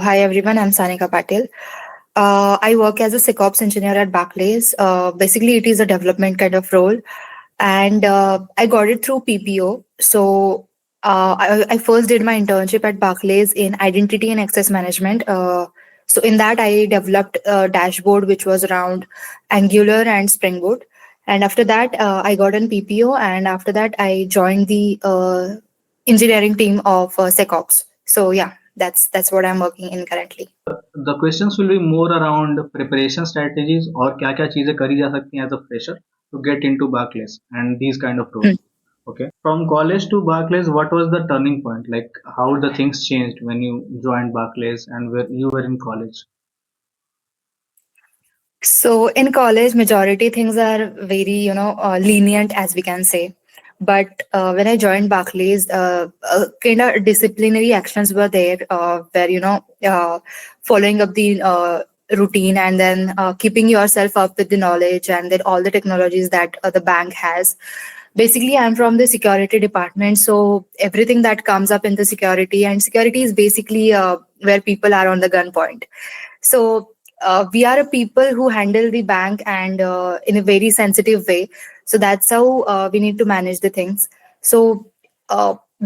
Hi everyone, I'm Sanika Patil. I work as a SecOps engineer at Barclays. Basically, it is a development kind of role, and I got it through PPO. So I first did my internship at Barclays in identity and access management. So in that, I developed a dashboard which was around Angular and Spring Boot. And after that, I got an PPO, and after that, I joined the engineering team of SecOps. So yeah, that's what I'm working in currently. The questions will be more around preparation strategies और क्या क्या चीजें करी जा सकती हैं as a fresher to get into Barclays and these kind of roles. Okay. From college to Barclays, what was the turning point? Like how the things changed when you joined Barclays and where you were in college? So in college, majority things are very, lenient, as we can say. But when I joined Barclays, kind of disciplinary actions were there, where following up the routine and then keeping yourself up with the knowledge and then all the technologies that the bank has. Basically, I'm from the security department, so everything that comes up in the security, and security is basically where people are on the gunpoint. So we are a people who handle the bank and in a very sensitive way. So that's how we need to manage the things. So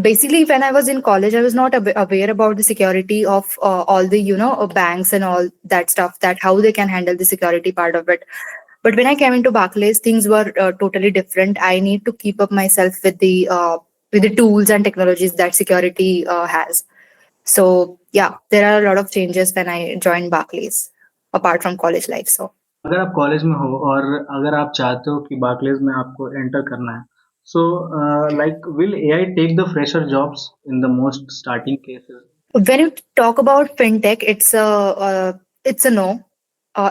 basically, when I was in college, I was not aware about the security of all the banks and all that stuff, that how they can handle the security part of it. But when I came into Barclays, things were totally different. I need to keep up myself with the tools and technologies that security has. So yeah, there are a lot of changes when I joined Barclays, apart from college life. So अगर आप college में हो और अगर आप चाहते हो कि बार्कलेज में आपको एंटर करना है so like will AI take the fresher jobs in the most starting cases? when you talk about fintech, it's a no.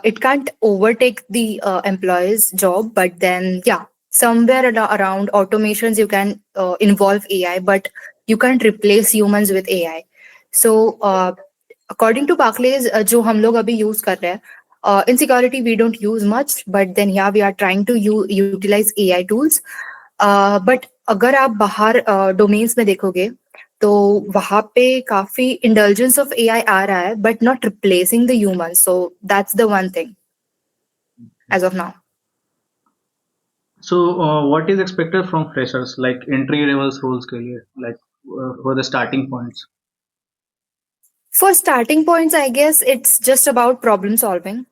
It can't overtake the employee's job, but then yeah, somewhere around automations you can involve AI, but you can't replace humans with AI. So according to Barclays, जो हम लोग अभी use कर रहे हैं, in security we don't use much, but then yeah, we are trying to utilize AI tools. But अगर आप बाहर डोमेन्स में देखोगे तो वहां पे काफी इंडल्जेंस ऑफ एआई आ रहा है, but not replacing the human. So that's the one thing as of now. So what is expected from freshers like entry levels roles के लिए like for the starting points? For starting points I guess it's just about problem solving.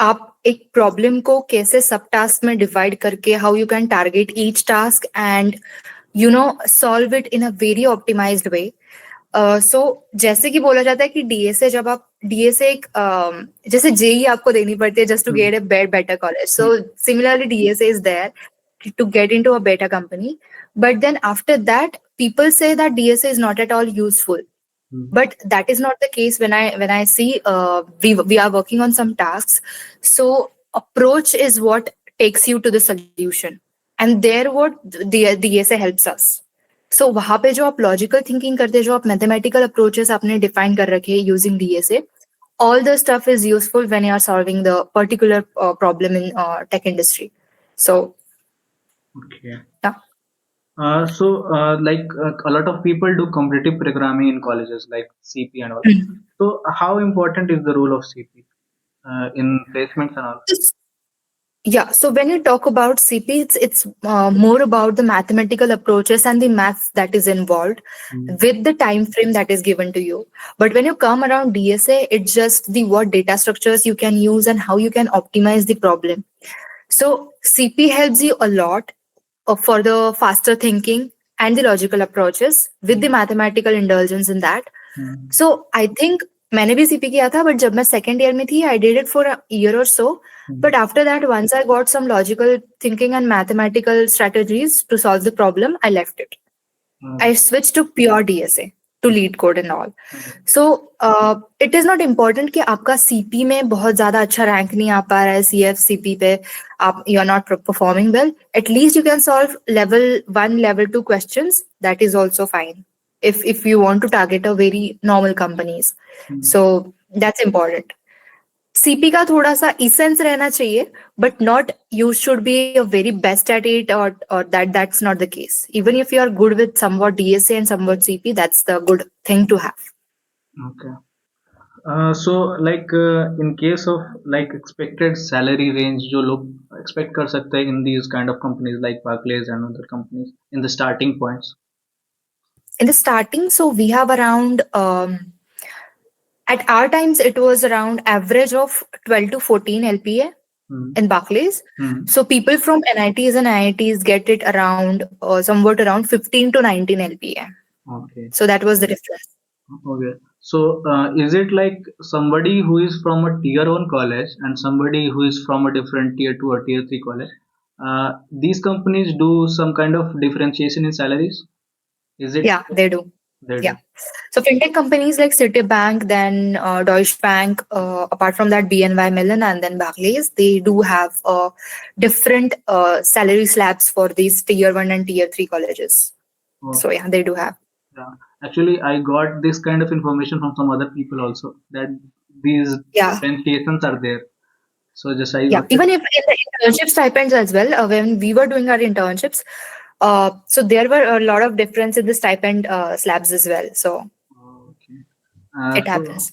आप एक problem को कैसे सब task में divide करके how you can target each task and solve it in a very optimized way. So जैसे कि बोला जाता है कि डीएसए, जब आप डीएसए एक जैसे जेई आपको देनी पड़ती है just to get a better college, so similarly DSA is there to get into a better company. But then after that, people say that DSA is not at all useful. But that is not the case. When I see we are working on some tasks, so approach is what takes you to the solution, and there what the DSA helps us. So वहां पे जो आप logical thinking करते हैं, जो आप mathematical approaches आपने define कर रखे हैं using DSA, all the stuff is useful when you are solving the particular problem in tech industry. So Okay. yeah. Like a lot of people do competitive programming in colleges like CP and all. So how important is the role of CP in placements and all? Yeah, so when you talk about CP, it's more about the mathematical approaches and the maths that is involved with the time frame that is given to you. But when you come around DSA, it's just the what data structures you can use and how you can optimize the problem. So CP helps you a lot for the faster thinking and the logical approaches with the mathematical indulgence in that. So I think मैंने भी CP किया था, but जब मैं second year में थी I did it for year और सो. But after that, once I got some logical thinking and mathematical strategies to solve the problem, I left it. I switched to pure DSA to lead code and all. So it is not important कि आपका CP में बहुत ज्यादा अच्छा rank नहीं आ पा रहा है, CF CP पे आप you are not performing well. At least you can solve level 1, level 2 questions. That is also fine if you want to target a very normal companies. So that's important. CP का थोड़ा सा essence रहना चाहिए, but not you should be a very best at it, और that's not the case. Even if you are good with somewhat DSA and somewhat CP, that's the good thing to have. Okay. So in case of like expected salary range जो लोग expect कर सकते हैं in these kind of companies like Barclays and other companies in the starting points. In the starting, so we have around at our times it was around average of 12 to 14 LPA Hmm. in Barclays. Hmm. So people from NITs and IITs get it around somewhat around 15 to 19 LPA. Okay. So that was the difference. Okay. So is it like somebody who is from a tier one college and somebody who is from a different tier two or tier three college? These companies do some kind of differentiation in salaries. Is it Yeah, they do. they Yeah. do? So fintech companies like Citibank, then Deutsche Bank, apart from that BNY Mellon and then Barclays, they do have different salary slabs for these tier one and tier three colleges. So Okay. yeah, they do have. Yeah. Actually, I got this kind of information from some other people also that these Yeah. differentiations are there. So just I Yeah. was just Even if in the internship stipends as well, when we were doing our internships, so there were a lot of difference in the stipend slabs as well. So okay. it So happens.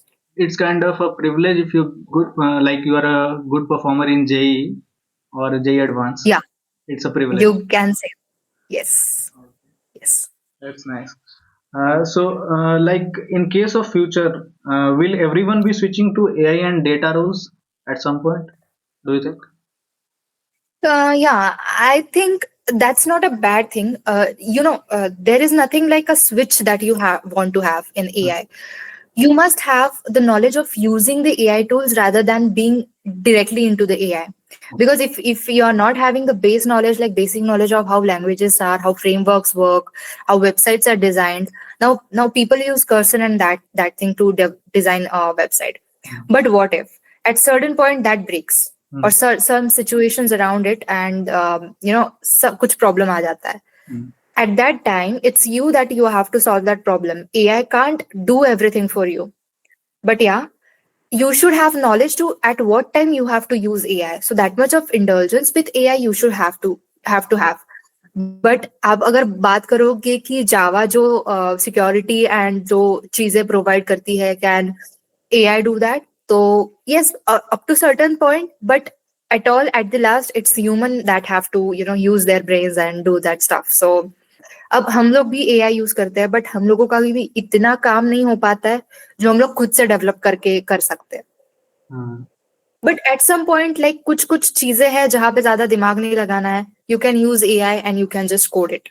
it's kind of a privilege if you good like you are a good performer in JE or JE Advance. Yeah, It's a privilege. you can say yes. Yes. That's nice. Like in case of future, will everyone be switching to AI and data roles at some point? Do you think? Yeah, I think that's not a bad thing. There is nothing like a switch that you want to have in Hmm. AI. You must have the knowledge of using the AI tools rather than being directly into the AI. Because if you are not having the base knowledge, like basic knowledge of how languages are, how frameworks work, how websites are designed. Now people use cursor and that thing to design a website. But what if at certain point that breaks, or Hmm. some situations around it, and kuch problem aa jata hai. Hmm. At that time, it's you that you have to solve that problem. AI can't do everything for you. But yeah, you should have knowledge to at what time you have to use AI. So that much of indulgence with AI you should have. But आप अगर बात करोगे कि जावा जो security and जो चीजें provide करती है, can AI do that? So yes, up to certain point, but at the last, it's human that have to use their brains and do that stuff. So अब हम लोग भी AI यूज करते हैं, बट हम लोगों का भी इतना काम नहीं हो पाता है जो हम लोग खुद से डेवलप करके कर सकते हैं. Hmm. But at some point like कुछ कुछ चीजें हैं जहां पे ज्यादा दिमाग नहीं लगाना है. You can use AI and you can just code it.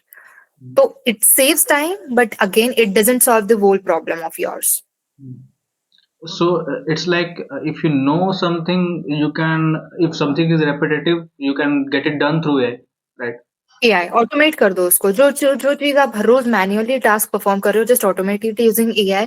तो it saves time, but again it doesn't solve the whole problem of yours. Hmm. So it's like if you know something, you can. If something is repetitive, you can get it done through AI, right? AI automate कर दो उसको. जो चीज आप हर रोज manually task perform कर रहे हो, just automate it using AI.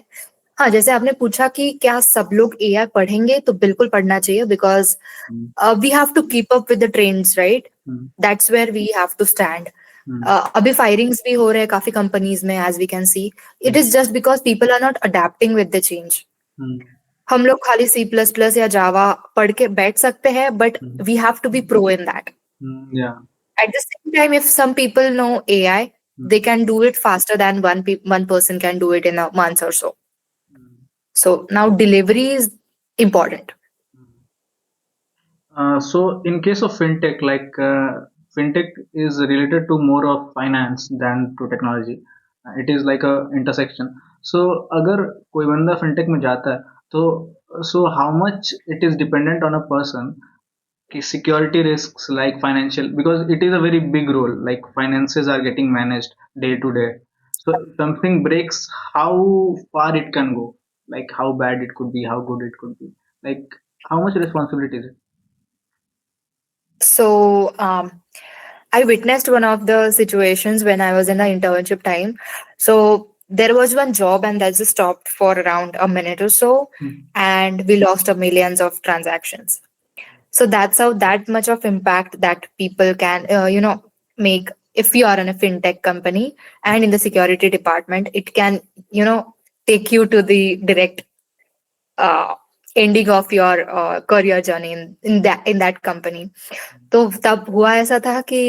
हाँ, जैसे आपने पूछा कि क्या सब लोग AI पढ़ेंगे, तो बिल्कुल पढ़ना चाहिए. Because Hmm. We have to keep up with the trends, right? Hmm. That's where we have to stand. Hmm. अभी फायरिंग्स भी हो रहे हैं काफी कंपनीज में, as we can see. It Hmm. Is just because people are not adapting with the change. Hmm. हम लोग खाली C++ या जावा पढ़ के बैठ सकते हैं, but Hmm. We have to be pro in that. Yeah. At the same time, if some people know AI, Hmm. they can do it faster than one person can do it in a month or so. Hmm. So now delivery is important. Hmm. So in case of fintech, fintech is related to more of finance than to technology. It is like a intersection. So अगर कोई बंदा fintech में जाता है तो so how much it is dependent on a person कि security risks like financial because it is a very big role like finances are getting managed day to day. So if something breaks, how far it can go, like how bad it could be, how good it could be, like how much responsibility is it? So I witnessed one of the situations when I was in the internship time. So there was one job and that just stopped for around a minute or so, Hmm. and we lost a millions of transactions. So that's how that much of impact that people can make. If you are in a fintech company and in the security department, it can take you to the direct uh, ending of your career journey in that company. तो तब हुआ ऐसा था कि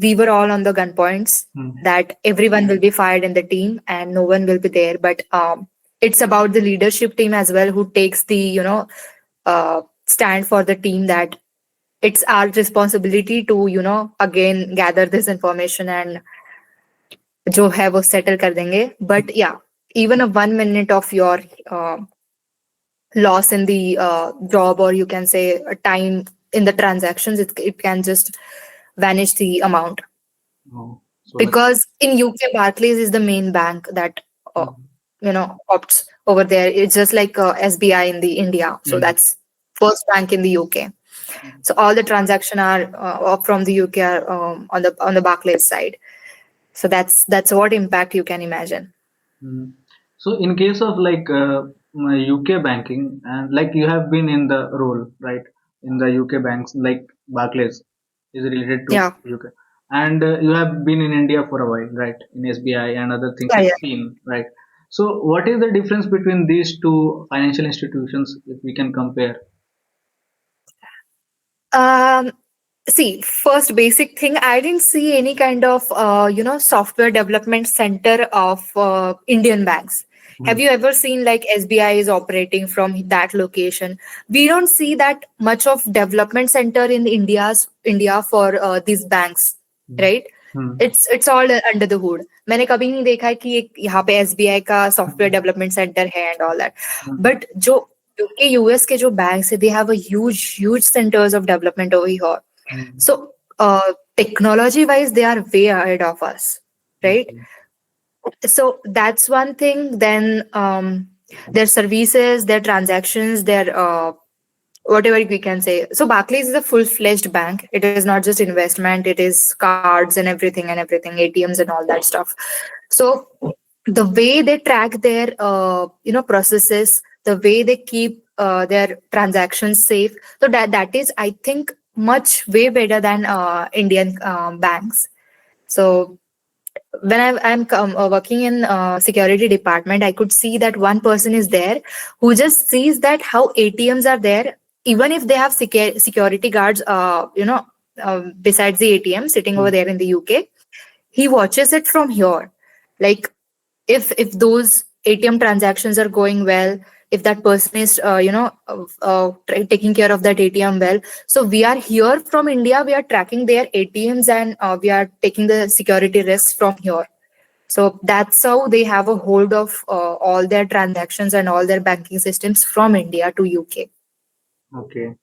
we were all on the gun points Hmm. that everyone will be fired in the team and no one will be there, but It's about the leadership team as well, who takes the stand for the team, that it's our responsibility to again gather this information and जो है वो settle कर देंगे. But yeah, even a 1 minute of your uh, loss in the job, or you can say a time in the transactions, it can just vanish the amount. Oh, so like. Because in UK, Barclays is the main bank that uh, Mm, opts over there. It's just like SBI in the India, so mm, that's first bank in the UK. mm, So all the transaction are from the UK are on the Barclays side. So that's what impact you can imagine. mm. So in case of like UK banking, and like you have been in the role, right, in the UK banks, like Barclays is related to Yeah, UK, and you have been in India for a while, right, in SBI and other things yeah, you've yeah. seen, right? So what is the difference between these two financial institutions if we can compare? Um, See, first basic thing, I didn't see any kind of software development center of Indian banks. Have Mm, you ever seen like SBI is operating from that location? We don't see that much of development center in India for these banks, mm, right? mm, It's all under the hood. मैंने कभी नहीं देखा है कि एक यहाँ पे SBI का सॉफ्टवेयर mm, डेवलपमेंट सेंटर है and all that. mm, but जो यूके यूएस के जो बैंक्स है, they have a huge centres of development over here. mm, So, technology wise, they are way ahead of us, right? okay. So that's one thing. Then their services, their transactions, their whatever we can say. So Barclays is a full-fledged bank. It is not just investment. It is cards and everything, ATMs and all that stuff. So the way they track their processes, the way they keep their transactions safe, so that is, I think, much way better than Indian banks. So when I'm working in security department, I could see that one person is there who just sees that how ATMs are there, even if they have security guards, besides the ATM sitting over Mm, there in the UK. He watches it from here, like if those ATM transactions are going well, if that person is taking care of that ATM well. So we are here from India, we are tracking their ATMs, and we are taking the security risks from here. So that's how they have a hold of all their transactions and all their banking systems from India to UK. okay.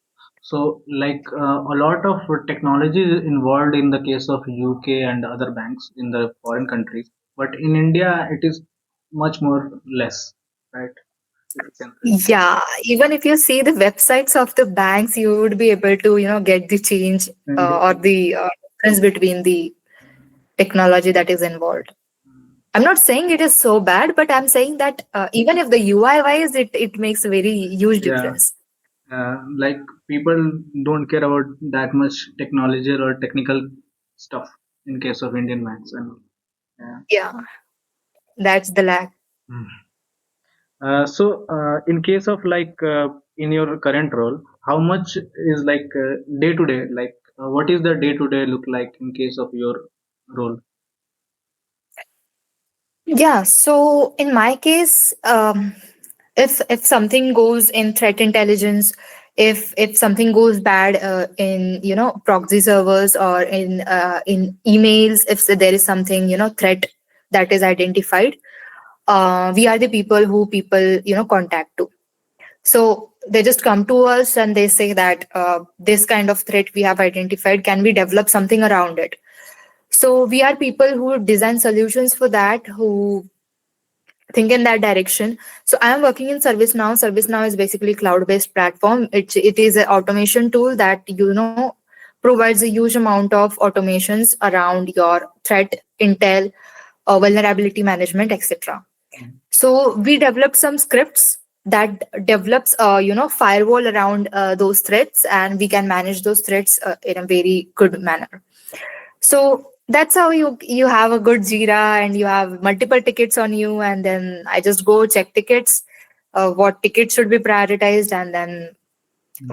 So, like a lot of technology is involved in the case of UK and other banks in the foreign countries, but in India it is much more less, right? If you can say. Yeah, even if you see the websites of the banks, you would be able to get the change And or the difference between the technology that is involved. I'm not saying it is so bad, but I'm saying that even if the UI wise, it makes a very huge yeah, difference. like people don't care about that much technology or technical stuff in case of Indian banks, and yeah. Yeah, that's the lag. Mm. In case of like in your current role, how much is like day to day? Like, what is the day to day look like in case of your role? Yeah, so in my case, if something goes in threat intelligence, if something goes bad in proxy servers or in emails, if there is something threat that is identified, we are the people contact to. So they just come to us and they say that this kind of threat we have identified, can we develop something around it? So we are people who design solutions for that, who think in that direction. So I am working in ServiceNow. ServiceNow is basically cloud-based platform. It is an automation tool that provides a huge amount of automations around your threat intel, vulnerability management, etc. Mm, So we developed some scripts that develops firewall around those threats, and we can manage those threats in a very good manner. So that's how you have a good Jira and you have multiple tickets on you, and then I just go check tickets, what tickets should be prioritized, and then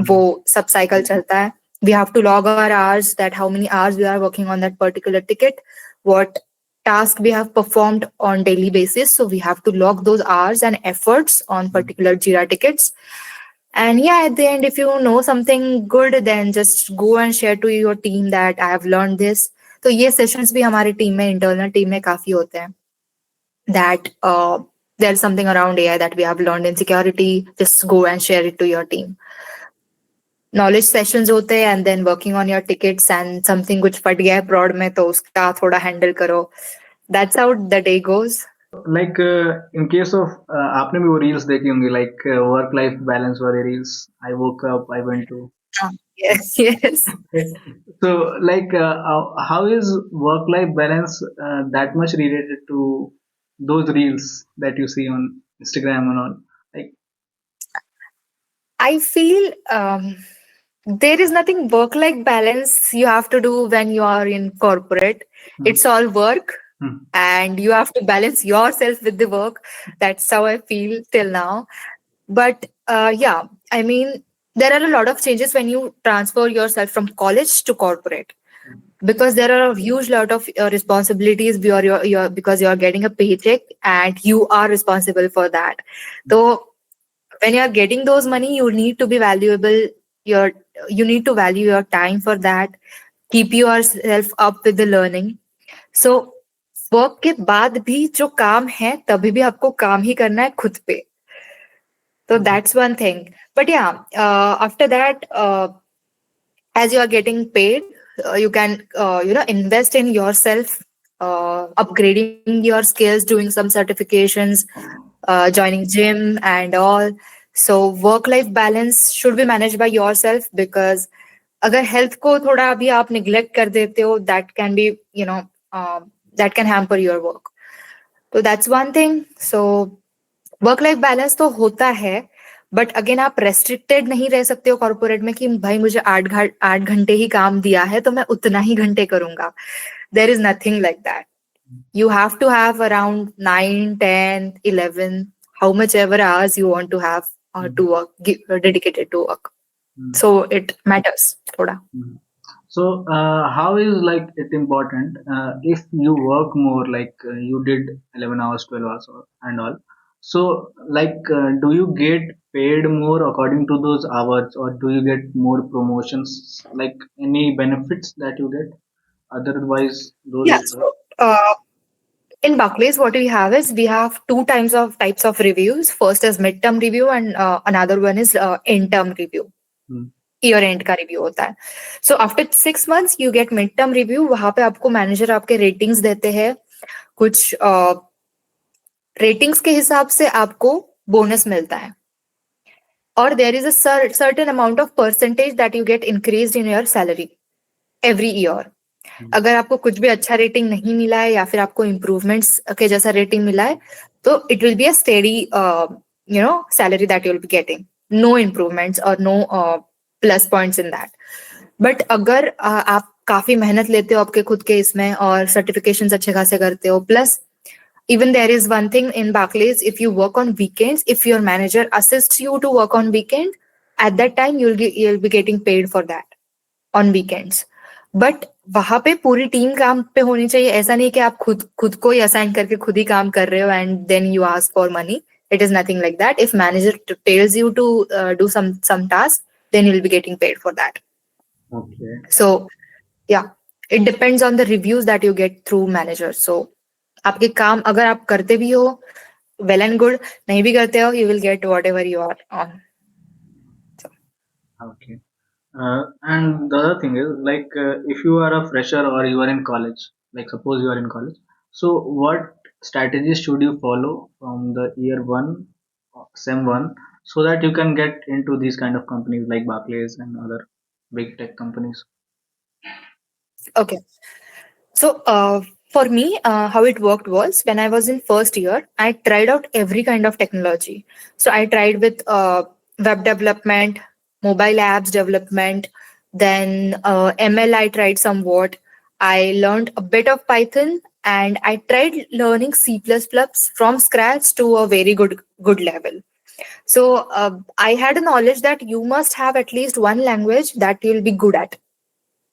वो mm, सब cycle चलता है. We have to log our hours, that how many hours we are working on that particular ticket, what task we have performed on daily basis. So we have to log those hours and efforts on particular Jira tickets. And yeah, at the end, if you know something good, then just go and share to your team that I have learned this. तो ये sessions भी हमारी team में, internal team में काफी होते हैं, that there's something around AI that we have learned in security, just go and share it to your team. Knowledge sessions होते हैं, and then working on your tickets, and something कुछ फट गया है prod में तो उसका थोड़ा handle करो. That's how the day goes. Like in case of आपने भी वो reels देखी होंगी, like work life balance वाले reels. I woke up, I went to. Yes, yes. So like how is work life balance that much related to those reels that you see on Instagram and all? Like I feel there is nothing work-life balance you have to do when you are in corporate. hmm, It's all work, hmm, and you have to balance yourself with the work. That's how I feel till now. But yeah, I mean, there are a lot of changes when you transfer yourself from college to corporate, because there are a huge lot of responsibilities because you're getting a paycheck and you are responsible for that. So when you're getting those money, you need to be valuable. Your you need to value your time for that. Keep yourself up with the learning. So work के बाद भी जो काम है तभी भी आपको काम ही करना है खुद पे. So that's one thing. But yeah, after that, as you are getting paid, you can invest in yourself, upgrading your skills, doing some certifications, joining gym and all. So work life balance should be managed by yourself, because अगर health को थोड़ा अभी आप neglect कर देते हो, that can be that can hamper your work. तो that's one thing. So work life balance तो होता है, बट अगेन आप रेस्ट्रिक्टेड नहीं रह सकते हो कॉर्पोरेट में कि भाई मुझे 8 घंटे ही काम दिया है तो मैं उतना ही घंटे करूंगा. There is nothing like that. You have to have around 9, 10, 11, how much ever hours you want to have to work, dedicated to work. So it matters thoda. so how is like it important if you work more, like you did 11 hours, 12 hours and all. So like do you get paid more according to those hours, or do you get more promotions, like any benefits that you get otherwise those Yeah. So in Barclays, what we have is we have two types of reviews. First is midterm review, and another one is end term review. Year and का review होता है. So after 6 months you get mid term review. वहां पे आपको manager आपके ratings देते हैं. कुछ रेटिंग्स के हिसाब से आपको बोनस मिलता है, और there is a certain amount of percentage that you get increase in your salary every year. अगर आपको कुछ भी अच्छा रेटिंग नहीं मिला है या फिर आपको इम्प्रूवमेंट्स के जैसा रेटिंग मिला है, तो it will be a steady salary that you will be getting. No improvements और no plus points in that. But अगर आप काफी मेहनत लेते हो आपके खुद के इसमें और सर्टिफिकेशन अच्छे खासे करते हो, plus even there is one thing in Barclays, if you work on weekends, if your manager assists you to work on weekend, at that time you'll be getting paid for that on weekends. But वहां पे पूरी team काम पे होनी चाहिए. ऐसा नहीं कि आप खुद को ही असाइन करके खुद ही काम कर रहे हो and then you ask for money. It is nothing like that. If manager tells you to do some task, then you'll be getting paid for that. okay So yeah, it depends on the reviews that you get through manager. So आपके काम अगर आप करते भी हो, well and good. नहीं भी करते हो, you will get whatever you are on. okay and the other thing is like if you are a fresher or you are in college, like suppose you are in college, so what strategies should you follow from the year 1 sem 1 so that you can get into these kind of companies like Barclays and other big tech companies? Okay. So for me, how it worked was when I was in first year, I tried out every kind of technology. So I tried with web development, mobile apps development, then ML I tried somewhat. I learned a bit of Python, and I tried learning C++ from scratch to a very good level. So I had a knowledge that you must have at least one language that you'll be good at.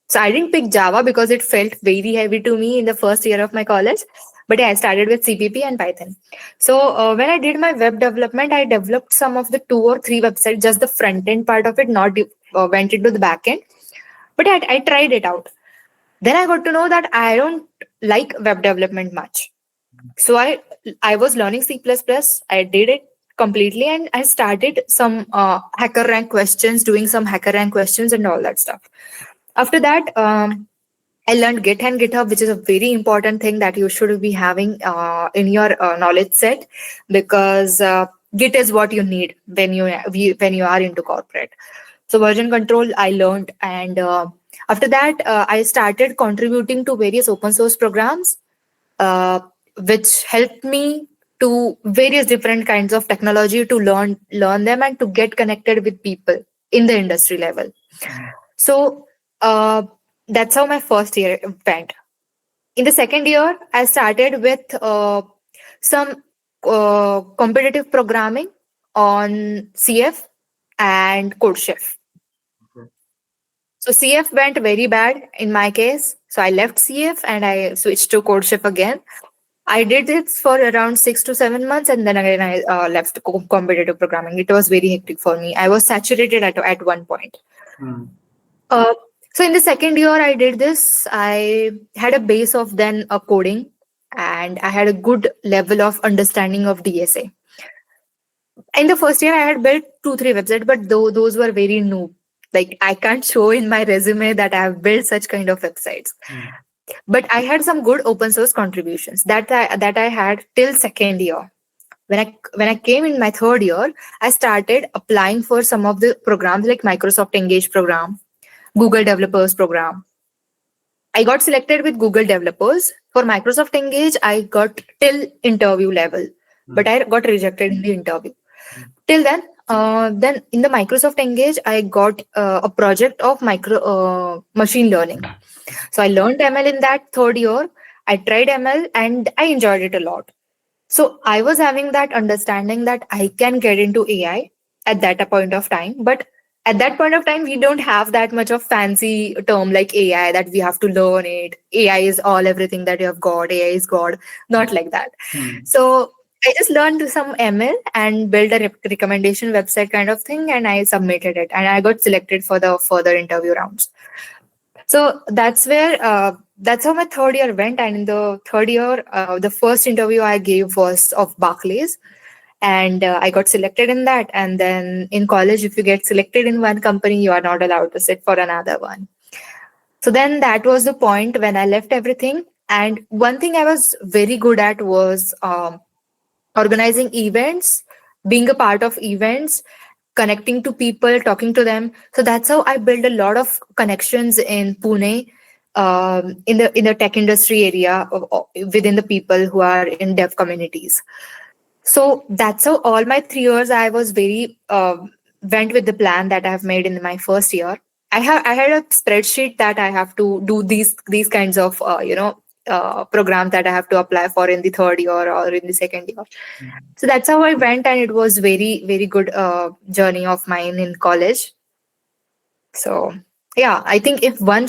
So I didn't pick Java because it felt very heavy to me in the first year of my college. But yeah, I started with CPP and Python. So when I did my web development, I developed some of the 2 or 3 websites, just the front end part of it, not went into the back end. But I tried it out. Then I got to know that I don't like web development much. So I was learning C++. I did it completely, and I started some hacker rank questions, doing some hacker rank questions and all that stuff. After that, I learned Git and GitHub, which is a very important thing that you should be having in your knowledge set, because Git is what you need when you are into corporate. So version control I learned, and after that I started contributing to various open source programs, uh, which helped me to various different kinds of technology to learn them and to get connected with people in the industry level. Mm. So uh, that's how my first year went. In the second year, I started with some competitive programming on CF and CodeChef. Okay. So CF went very bad in my case. So I left CF and I switched to CodeChef again. I did it for around 6 to 7 months, and then again I left competitive programming. It was very hectic for me. I was saturated at one point. Mm. Uh, so in the second year I did this, I had a base of then a coding, and I had a good level of understanding of DSA. In the first year I had built 2 3 websites, but though those were very new. Like I can't show in my resume that I have built such kind of websites. Mm. But I had some good open source contributions that I had till second year. When I came in my third year, I started applying for some of the programs like Microsoft Engage program, Google Developers program. I got selected with Google Developers. For Microsoft Engage, I got till interview level, but Mm. I got rejected in the interview. Mm. Till then in the Microsoft Engage, I got a project of micro machine learning. So I learned ML in that third year. I tried ML and I enjoyed it a lot. So I was having that understanding that I can get into AI at that point of time. But at that point of time, we don't have that much of fancy term like AI that we have to learn it. AI is all everything that you have got. AI is God. Not like that. Mm. So I just learned some ML and built a recommendation website kind of thing, and I submitted it, and I got selected for the further interview rounds. So that's how my third year went. And in the third year, the first interview I gave was of Barclays, and I got selected in that. And then in college, if you get selected in one company, you are not allowed to sit for another one. So then that was the point when I left everything. And one thing I was very good at was organizing events, being a part of events, connecting to people, talking to them. So that's how I built a lot of connections in Pune, in the tech industry area within the people who are in dev communities. So that's how all my 3 years I was very went with the plan that I have made in my first year. I had a spreadsheet that I have to do these kinds of programs that I have to apply for in the third year or in the second year. Mm. So that's how I went, and it was very good journey of mine in college. So yeah, I think if one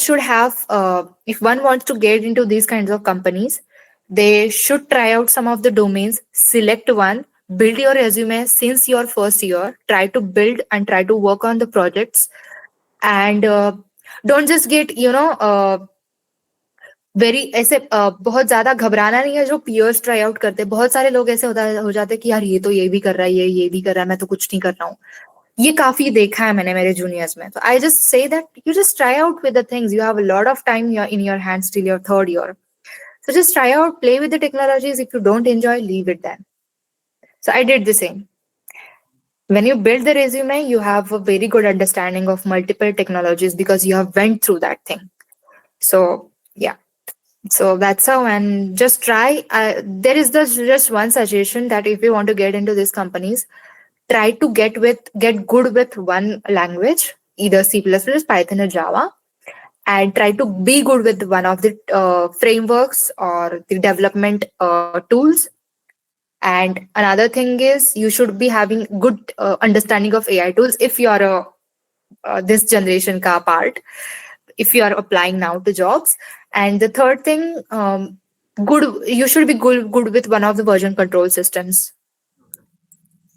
wants to get into these kinds of companies, they should try out some of the domains, select one, build your resume since your first year, try to build and try to work on the projects, and don't just get very ऐसे बहुत ज्यादा घबराना नहीं है जो piers try out करते हैं बहुत सारे लोग ऐसे हो जाते हैं कि यार ये तो ये भी कर रहा है ये भी कर रहा है मैं तो कुछ नहीं कर रहा हूँ ये काफी देखा है मैंने मेरे जूनियर्स में तो I just say that you just try out with the things you have a lot of time in your hands till your third year so just try out play with the technologies if you don't enjoy leave it then so I did the same when you build the resume you have a very good understanding of multiple technologies because you have went through that thing so yeah. So that's how, and just try. There is just one suggestion that if you want to get into these companies, try to get good with one language, either C++, Python, or Java, and try to be good with one of the frameworks or the development tools. And another thing is you should be having good understanding of AI tools if you are a this generation ka part if you are applying now to jobs. And the third thing, good, you should be good with one of the version control systems.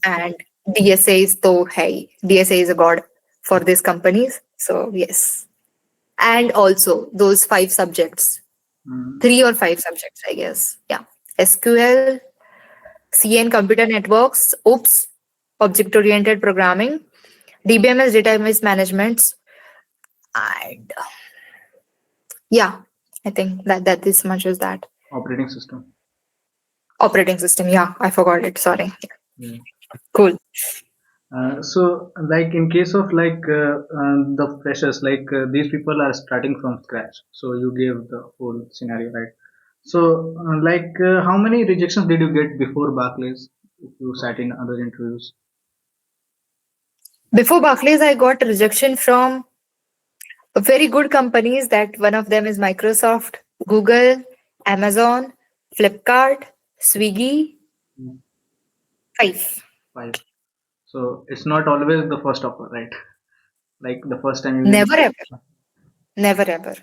And DSA is so hey, DSA is a god for these companies. So yes. And also those five subjects, Mm. three or five subjects, I guess. Yeah. SQL, CN computer networks, OOPS, object oriented programming, DBMS database management, and yeah, I think that this much is that. Operating system. Operating system. Yeah, I forgot it. Sorry. Yeah. Cool. So, like in case of the freshers, these people are starting from scratch. So you gave the whole scenario, right? So, how many rejections did you get before Barclays? If you sat in other interviews. Before Barclays, I got rejection from very good companies. That one of them is Microsoft, Google, Amazon, Flipkart, Swiggy. Mm. Five. Five. So it's not always the first offer, right? Like the first time you Never ever. get. Never ever.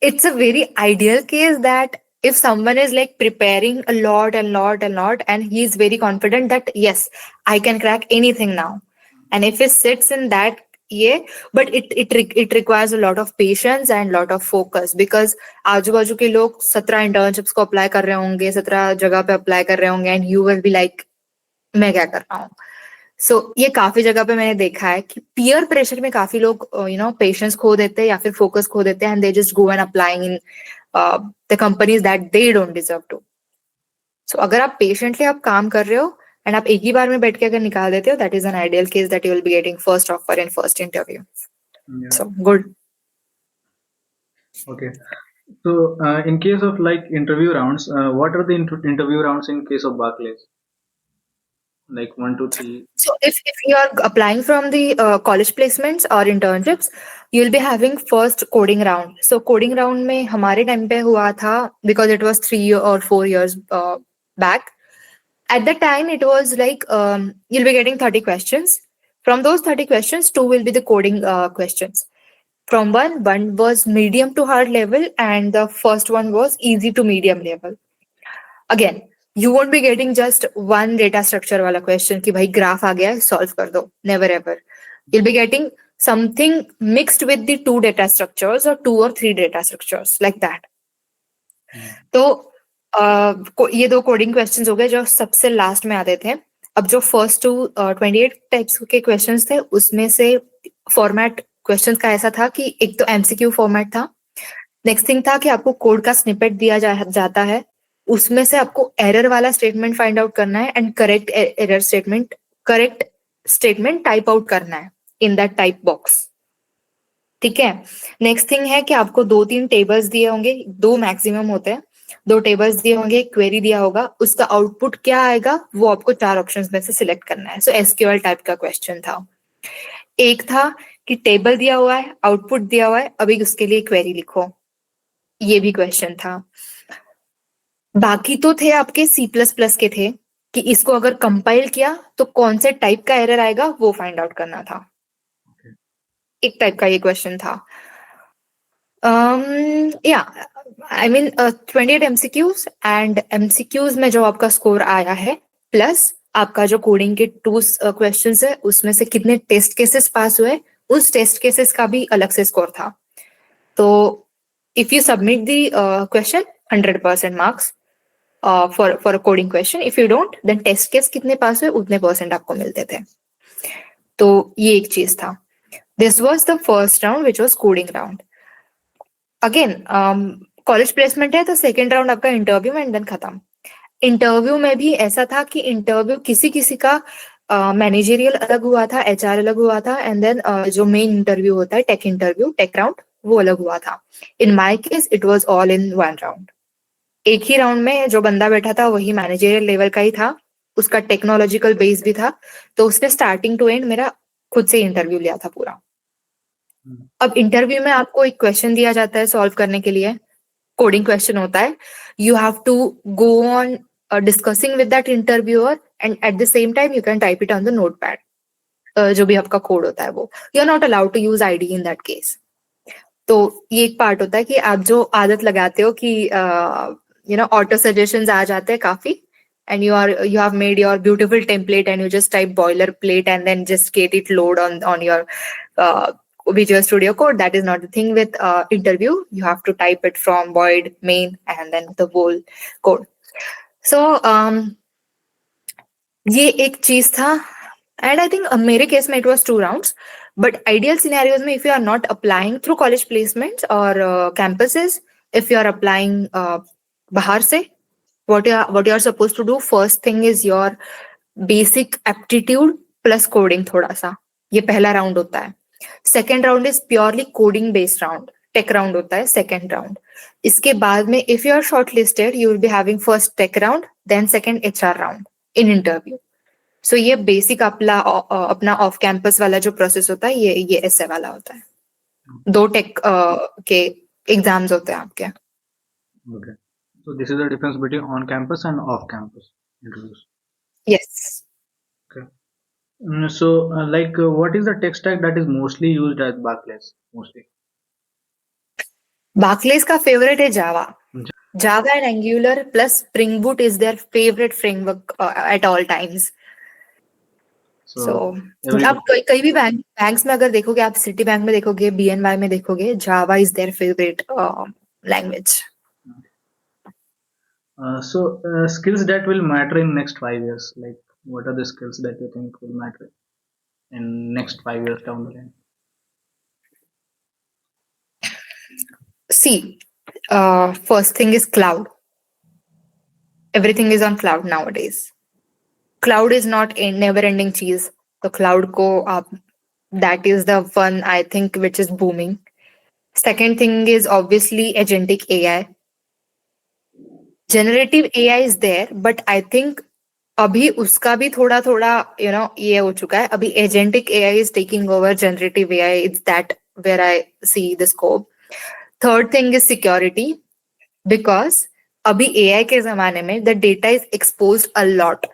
It's a very ideal case that if someone is like preparing a lot and lot and lot, and he's very confident that yes, I can crack anything now. And if he sits in that, yeah, but it requires a lot of patience and lot of focus, because आजू बाजू के लोग 17 internships को apply कर रहे होंगे, 17 जगह पे apply कर रहे होंगे, and you will be like, मैं क्या कर रहा हूँ. सो ये काफी जगह पे मैंने देखा है कि पीयर प्रेशर में काफी लोग पेशेंस खो देते हैं या फिर फोकस खो देते हैं, and they just go and applying in the companies that they don't deserve to. So अगर आप पेशेंटली आप काम कर रहे हो एंड आप एक ही बार में बैठ के अगर निकाल देते हो, that is an ideal case that you will be getting first offer in first interview. Yeah. So good. Okay. So, in case of like interview rounds, what are the interview rounds in case of Barclays? Like one, two, three. So if you are applying from the college placements or internships, you'll be having first coding round. So coding round में हमारे time पे हुआ था, because it was 3 or 4 years back. At that time, it was like you'll be getting 30 questions. From those 30 questions, two will be the coding questions. From one was medium to hard level, and the first one was easy to medium level. Again, you won't be getting just one data structure wala question कि भाई graph आ गया है solve कर दो. Never ever. You'll be getting something mixed with the two data structures or two or three data structures like that. तो ये दो coding questions हो गए जो सबसे लास्ट में आते थे. अब जो फर्स्ट टू 28 टाइप्स के क्वेश्चंस थे, उसमें से फॉर्मेट क्वेश्चंस का ऐसा था कि एक तो एमसीक्यू फॉर्मेट था. नेक्स्ट थिंग था कि आपको कोड का स्निपेट दिया जाता है, उसमें से आपको एरर वाला स्टेटमेंट फाइंड आउट करना है and correct statement type out करना है इन दैट टाइप बॉक्स. ठीक है. नेक्स्ट थिंग है कि आपको 2-3 टेबल्स दिए होंगे, 2 मैक्सिमम होते हैं. 2 टेबल्स दिए होंगे, क्वेरी दिया होगा, उसका आउटपुट क्या आएगा वो आपको 4 ऑप्शंस में से सिलेक्ट करना है. सो एसक्यूएल टाइप का क्वेश्चन था. एक था कि टेबल दिया हुआ है, आउटपुट दिया हुआ है, अभी उसके लिए क्वेरी लिखो. ये भी क्वेश्चन था. बाकी तो थे आपके C++ के थे कि इसको अगर कंपाइल किया तो कौन से टाइप का एरर आएगा वो फाइंड आउट करना था. एक टाइप का ये क्वेश्चन था. या I mean 28 MCQs, and MCQs में जो आपका स्कोर आया है प्लस आपका जो कोडिंग के 2 क्वेश्चंस है उसमें से कितने टेस्ट केसेस पास हुए, उस टेस्ट केसेस का भी अलग से स्कोर था. तो if you submit the question 100% marks for a coding question. If you don't, then test case कितने पास हुए उतने % आपको मिलते थे. तो ये एक चीज था. This was the first round which was coding round. Again college placement है तो सेकेंड राउंड आपका इंटरव्यू एंड देन खत्म. इंटरव्यू में भी ऐसा था कि इंटरव्यू किसी किसी का मैनेजरियल अलग हुआ था, HR अलग हुआ था, एंड देन जो मेन इंटरव्यू होता है टेक इंटरव्यू, टेक राउंड, वो अलग हुआ था. In my case it was all in one round. एक ही राउंड में जो बंदा बैठा था वही मैनेजरियल लेवल का ही था, उसका टेक्नोलॉजिकल बेस भी था, तो उसने स्टार्टिंग टू एंड मेरा खुद से इंटरव्यू लिया था पूरा. अब इंटरव्यू में आपको एक क्वेश्चन दिया जाता है सॉल्व करने के लिए, कोडिंग क्वेश्चन होता है. You have to go on discussing with that interviewer, and at the same time you can type it on the notepad. जो भी आपका कोड होता है वो, you are not allowed to use IDE in that case. तो ये एक part होता है कि आप जो आदत लगाते हो कि ऑटो सजेशंस आ जाते हैं काफी, and you have made your beautiful template and you just type boilerplate and then just get it load on your uh, Visual Studio Code. That is not the thing with interview. You have to type it from void main and then the whole code. So ये एक चीज था. And I think मेरे case में it was 2 rounds. But ideal scenarios में if you are not applying through college placements और campuses, if you are applying बाहर से, what you are supposed to do, first thing is your basic aptitude plus coding थोड़ा सा. ये पहला round होता है. Second round is purely coding based round, tech round होता है सेकेंड राउंड. इसके बाद में if you are short listed you will be having first tech round, then second HR round in interview. So ये basic अपना off campus वाला जो process होता है ये ऐसे वाला होता है. 2 टेक के एग्जाम्स होते हैं आपके. Okay. So this is the difference between on-campus and off-campus interviews. Yes. Okay. So, what is the tech stack that is mostly used at Barclays? Mostly. Barclays का favorite है Java. Java and Angular plus Spring Boot is their favorite framework at all times. So आप कई भी banks में अगर देखोगे, आप city bank में देखोगे, BNY में देखोगे, Java is their favorite language. So skills that will matter in next 5 years, like what are the skills that you think will matter in next 5 years down the line? See, first thing is cloud. Everything is on cloud nowadays. Cloud is not a never-ending cheese. So cloud ko that is the one I think which is booming. Second thing is obviously agentic AI. Generative AI is there, but I think अभी उसका भी थोड़ा थोड़ा ये हो चुका है. अभी agentic AI is taking over generative AI. It's that where I see the scope. Third thing is security, because अभी AI के जमाने में the data is exposed a lot.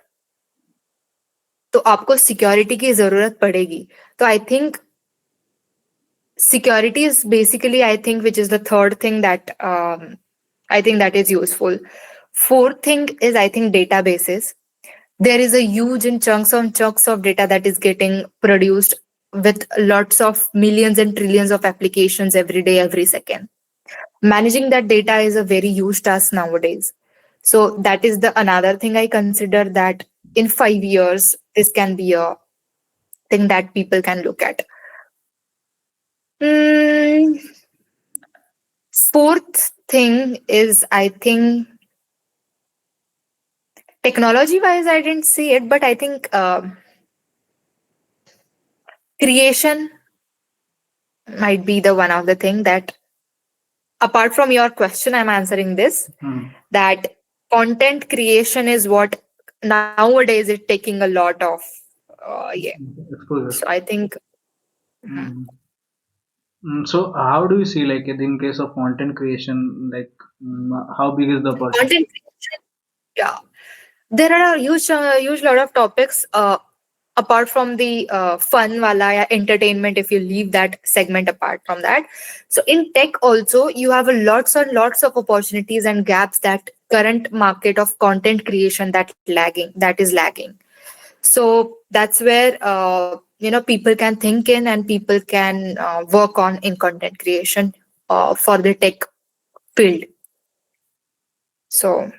तो आपको सिक्योरिटी की जरूरत पड़ेगी. तो I think security is basically, I think, which is the third thing that I think that is useful. Fourth thing is, I think, databases. There is a huge and chunks of data that is getting produced with lots of millions and trillions of applications every day, every second. Managing that data is a very huge task nowadays. So that is the another thing I consider, that in 5 years, this can be a thing that people can look at. Fourth thing is, I think, technology wise, I didn't see it, but I think creation might be the one of the thing that, apart from your question, I'm answering this, that content creation is what nowadays is taking a lot of so I think so how do you see, like, in case of content creation, like, how big is the percentage? Content creation, yeah, there are a huge lot of topics apart from the fun wala ya entertainment, if you leave that segment apart from that. So in tech also you have lots and lots of opportunities and gaps that current market of content creation that is lagging. So that's where people can think in and people can work on in content creation for the tech field. So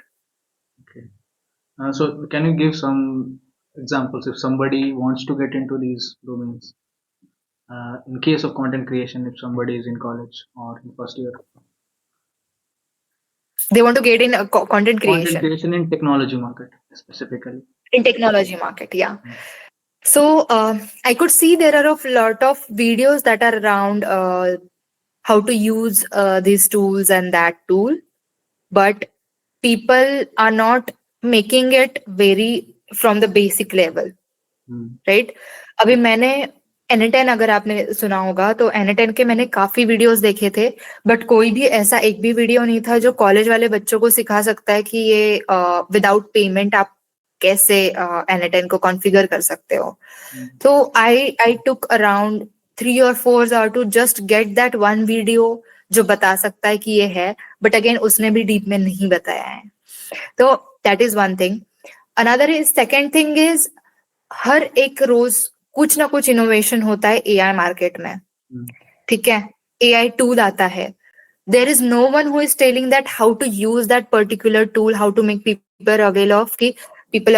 so can you give some examples if somebody wants to get into these domains? In case of content creation, if somebody is in college or in first year, they want to get in content creation. Content creation in technology market specifically. In technology market, yeah. So I could see there are a lot of videos that are around how to use these tools and that tool, but people are not making it very from the basic level, right? अभी मैंने N10 अगर आपने सुना होगा तो N10 के मैंने काफी वीडियोस देखे थे, बट कोई भी ऐसा एक भी वीडियो नहीं था जो कॉलेज वाले बच्चों को सिखा सकता है कि ये विदाउट पेमेंट आप कैसे N10 को कॉन्फ़िगर कर सकते हो. mm, तो I took around 3 or 4 hours to just get that one video जो बता सकता है कि ये है, but again उसने भी डीप में नहीं बताया है. तो that is one thing. Another is second thing is हर एक रोज कुछ ना कुछ इनोवेशन होता है एआई मार्केट में. mm, ठीक है, एआई टूल आता है. There is no one who is telling that how to use that particular tool, how to make people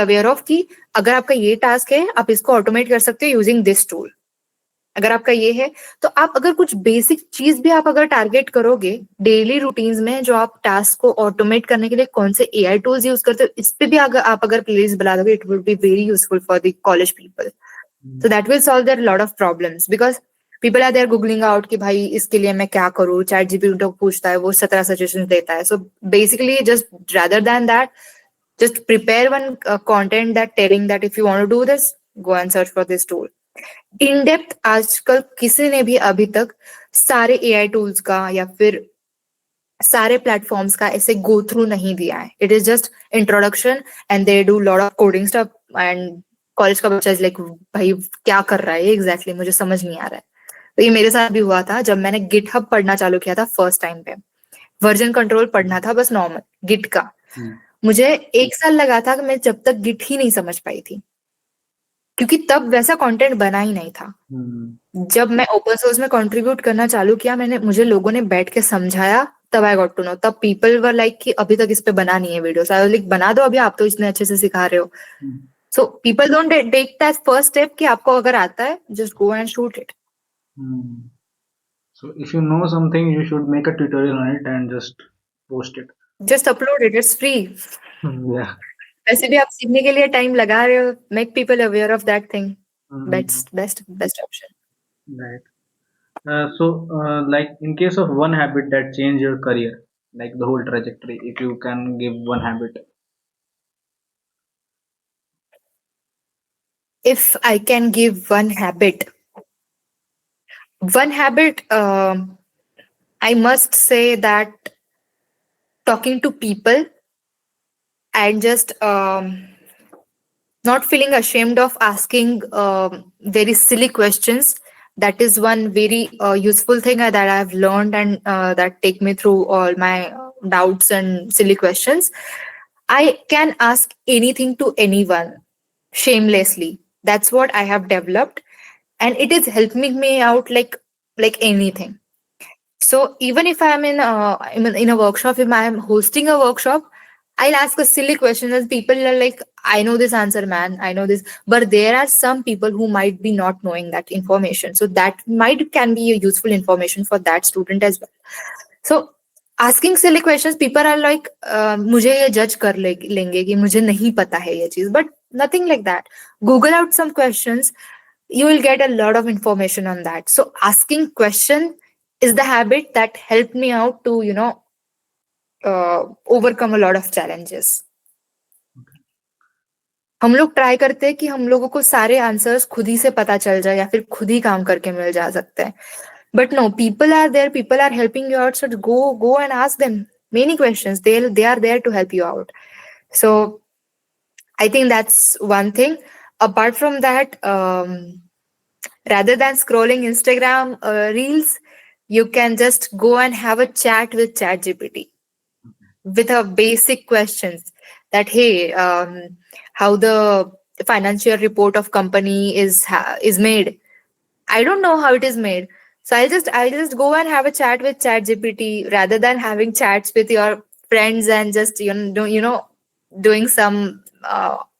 aware of कि अगर आपका ये टास्क है आप इसको ऑटोमेट कर सकते हो यूजिंग दिस टूल. अगर आपका ये है तो आप अगर कुछ बेसिक चीज भी आप अगर टारगेट करोगे डेली रूटीन्स में जो आप टास्क को ऑटोमेट करने के लिए कौन से एआई टूल्स यूज करते हो, इस पे भी अगर आप अगर प्लेलिस्ट बना दोगे it will be very useful for the college people. mm, So that will solve their lot of problems because people are there googling out कि भाई इसके लिए मैं क्या करूँ, चैट जीपीटी को पूछता है, वो 17 सजेशंस देता है. So basically just rather than that just prepare one content that telling that if you want to do this go and search for this tool. In depth आजकल किसी ने भी अभी तक सारे एआई टूल्स का या फिर सारे प्लेटफॉर्म्स का ऐसे गो थ्रू नहीं दिया है. It is just introduction and they do lot of coding stuff and college का बच्चा इज लाइक भाई क्या कर रहा है एग्जैक्टली मुझे समझ नहीं आ रहा है. तो ये मेरे साथ भी हुआ था जब मैंने गिटहब पढ़ना चालू किया था फर्स्ट टाइम पे. वर्जन कंट्रोल पढ़ना था बस नॉर्मल गिट का. mm, मुझे 1 साल लगा था कि मैं जब तक गिट ही नहीं समझ पाई थी क्योंकि तब वैसा कंटेंट बना ही नहीं था. mm, जब मैं ओपन सोर्स में कंट्रीब्यूट करना चालू किया मैंने मुझे लोगों ने बैठ के समझाया तब आई गॉट टू नो. तब पीपल वर लाइक कि अभी तक इस पे बना नहीं है वीडियोस. आई वाज लाइक बना दो अभी आप तो इतने अच्छे से सिखा रहे हो. mm, so people don't take that first step कि आपको अगर आता है just go and shoot it. mm. So if you know something, you should make a tutorial on it and just post it. Just upload it, it's free. Yeah. वैसे भी आप सीखने के लिए टाइम लगा रहे हो, make people aware of that thing. Mm, best option. right. Like in case of one habit that changed your career, like the whole trajectory, if you can give one habit. If I can give one habit, I must say that talking to people and just not feeling ashamed of asking very silly questions. That is one very useful thing that I've learned and that take me through all my doubts and silly questions. I can ask anything to anyone shamelessly. That's what I have developed, and it is helping me out like anything. So even if I'm in a workshop, if I'm hosting a workshop, I'll ask a silly question and people are like, I know this answer, man. I know this. But there are some people who might be not knowing that information. So that might can be a useful information for that student as well. So asking silly questions, people are like, मुझे ये judge कर लेंगे कि मुझे नहीं पता है ये चीज. But nothing like that. Google out some questions. You will get a lot of information on that. So asking question is the habit that helped me out to overcome a lot of challenges. हम लोग try करते हैं कि हम लोगों को सारे answers खुद ही से पता चल जाए या फिर खुद ही काम करके मिल जा सकते हैं. But no, people are helping you out. So go and ask them many questions. They are there to help you out. So I think that's one thing. Apart from that, rather than scrolling Instagram reels, you can just go and have a chat with ChatGPT with a basic questions that hey, how the financial report of company is made. I don't know how it is made. So I'll just go and have a chat with ChatGPT rather than having chats with your friends and just doing some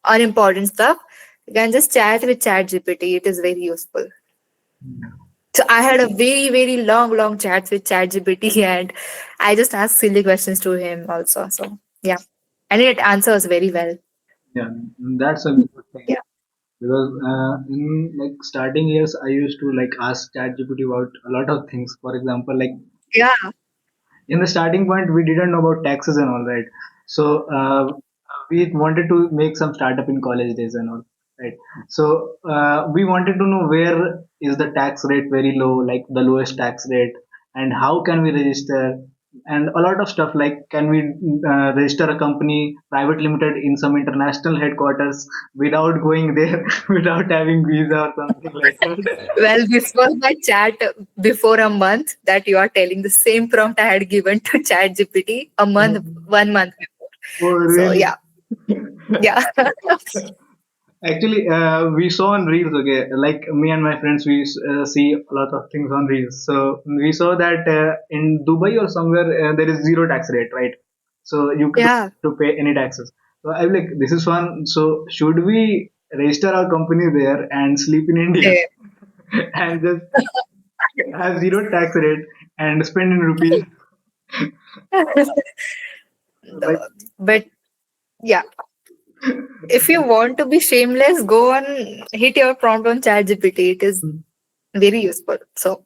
unimportant stuff. You can just chat with ChatGPT. It is very useful. So I had a very, very long chat with ChatGPT and I just asked silly questions to him also. So yeah. And it answers very well. Yeah, that's a good thing Yeah. because in like starting years, I used to like ask ChatGPT about a lot of things. For example, like Yeah. in the starting point, we didn't know about taxes and all, right? So we wanted to make some startup in college days and all, right? So we wanted to know where is the tax rate very low, like the lowest tax rate, and how can we register, and a lot of stuff like can we register a company private limited in some international headquarters without going there, without having visa or something like that. Well, this was my chat before a month that you are telling the same prompt I had given to Chat GPT a month, 1 month before. Oh, So really? yeah, yeah, Actually, we saw on Reels, okay, like me and my friends, we see a lot of things on Reels. So we saw that in Dubai or somewhere there is zero tax rate, right? So you don't yeah. have to pay any taxes. So I'm like, this is fun. So should we register our company there and sleep in India Eh, and just have zero tax rate and spend in rupees? Like, but yeah, if you want to be shameless, go on hit your prompt on ChatGPT. It is very useful. So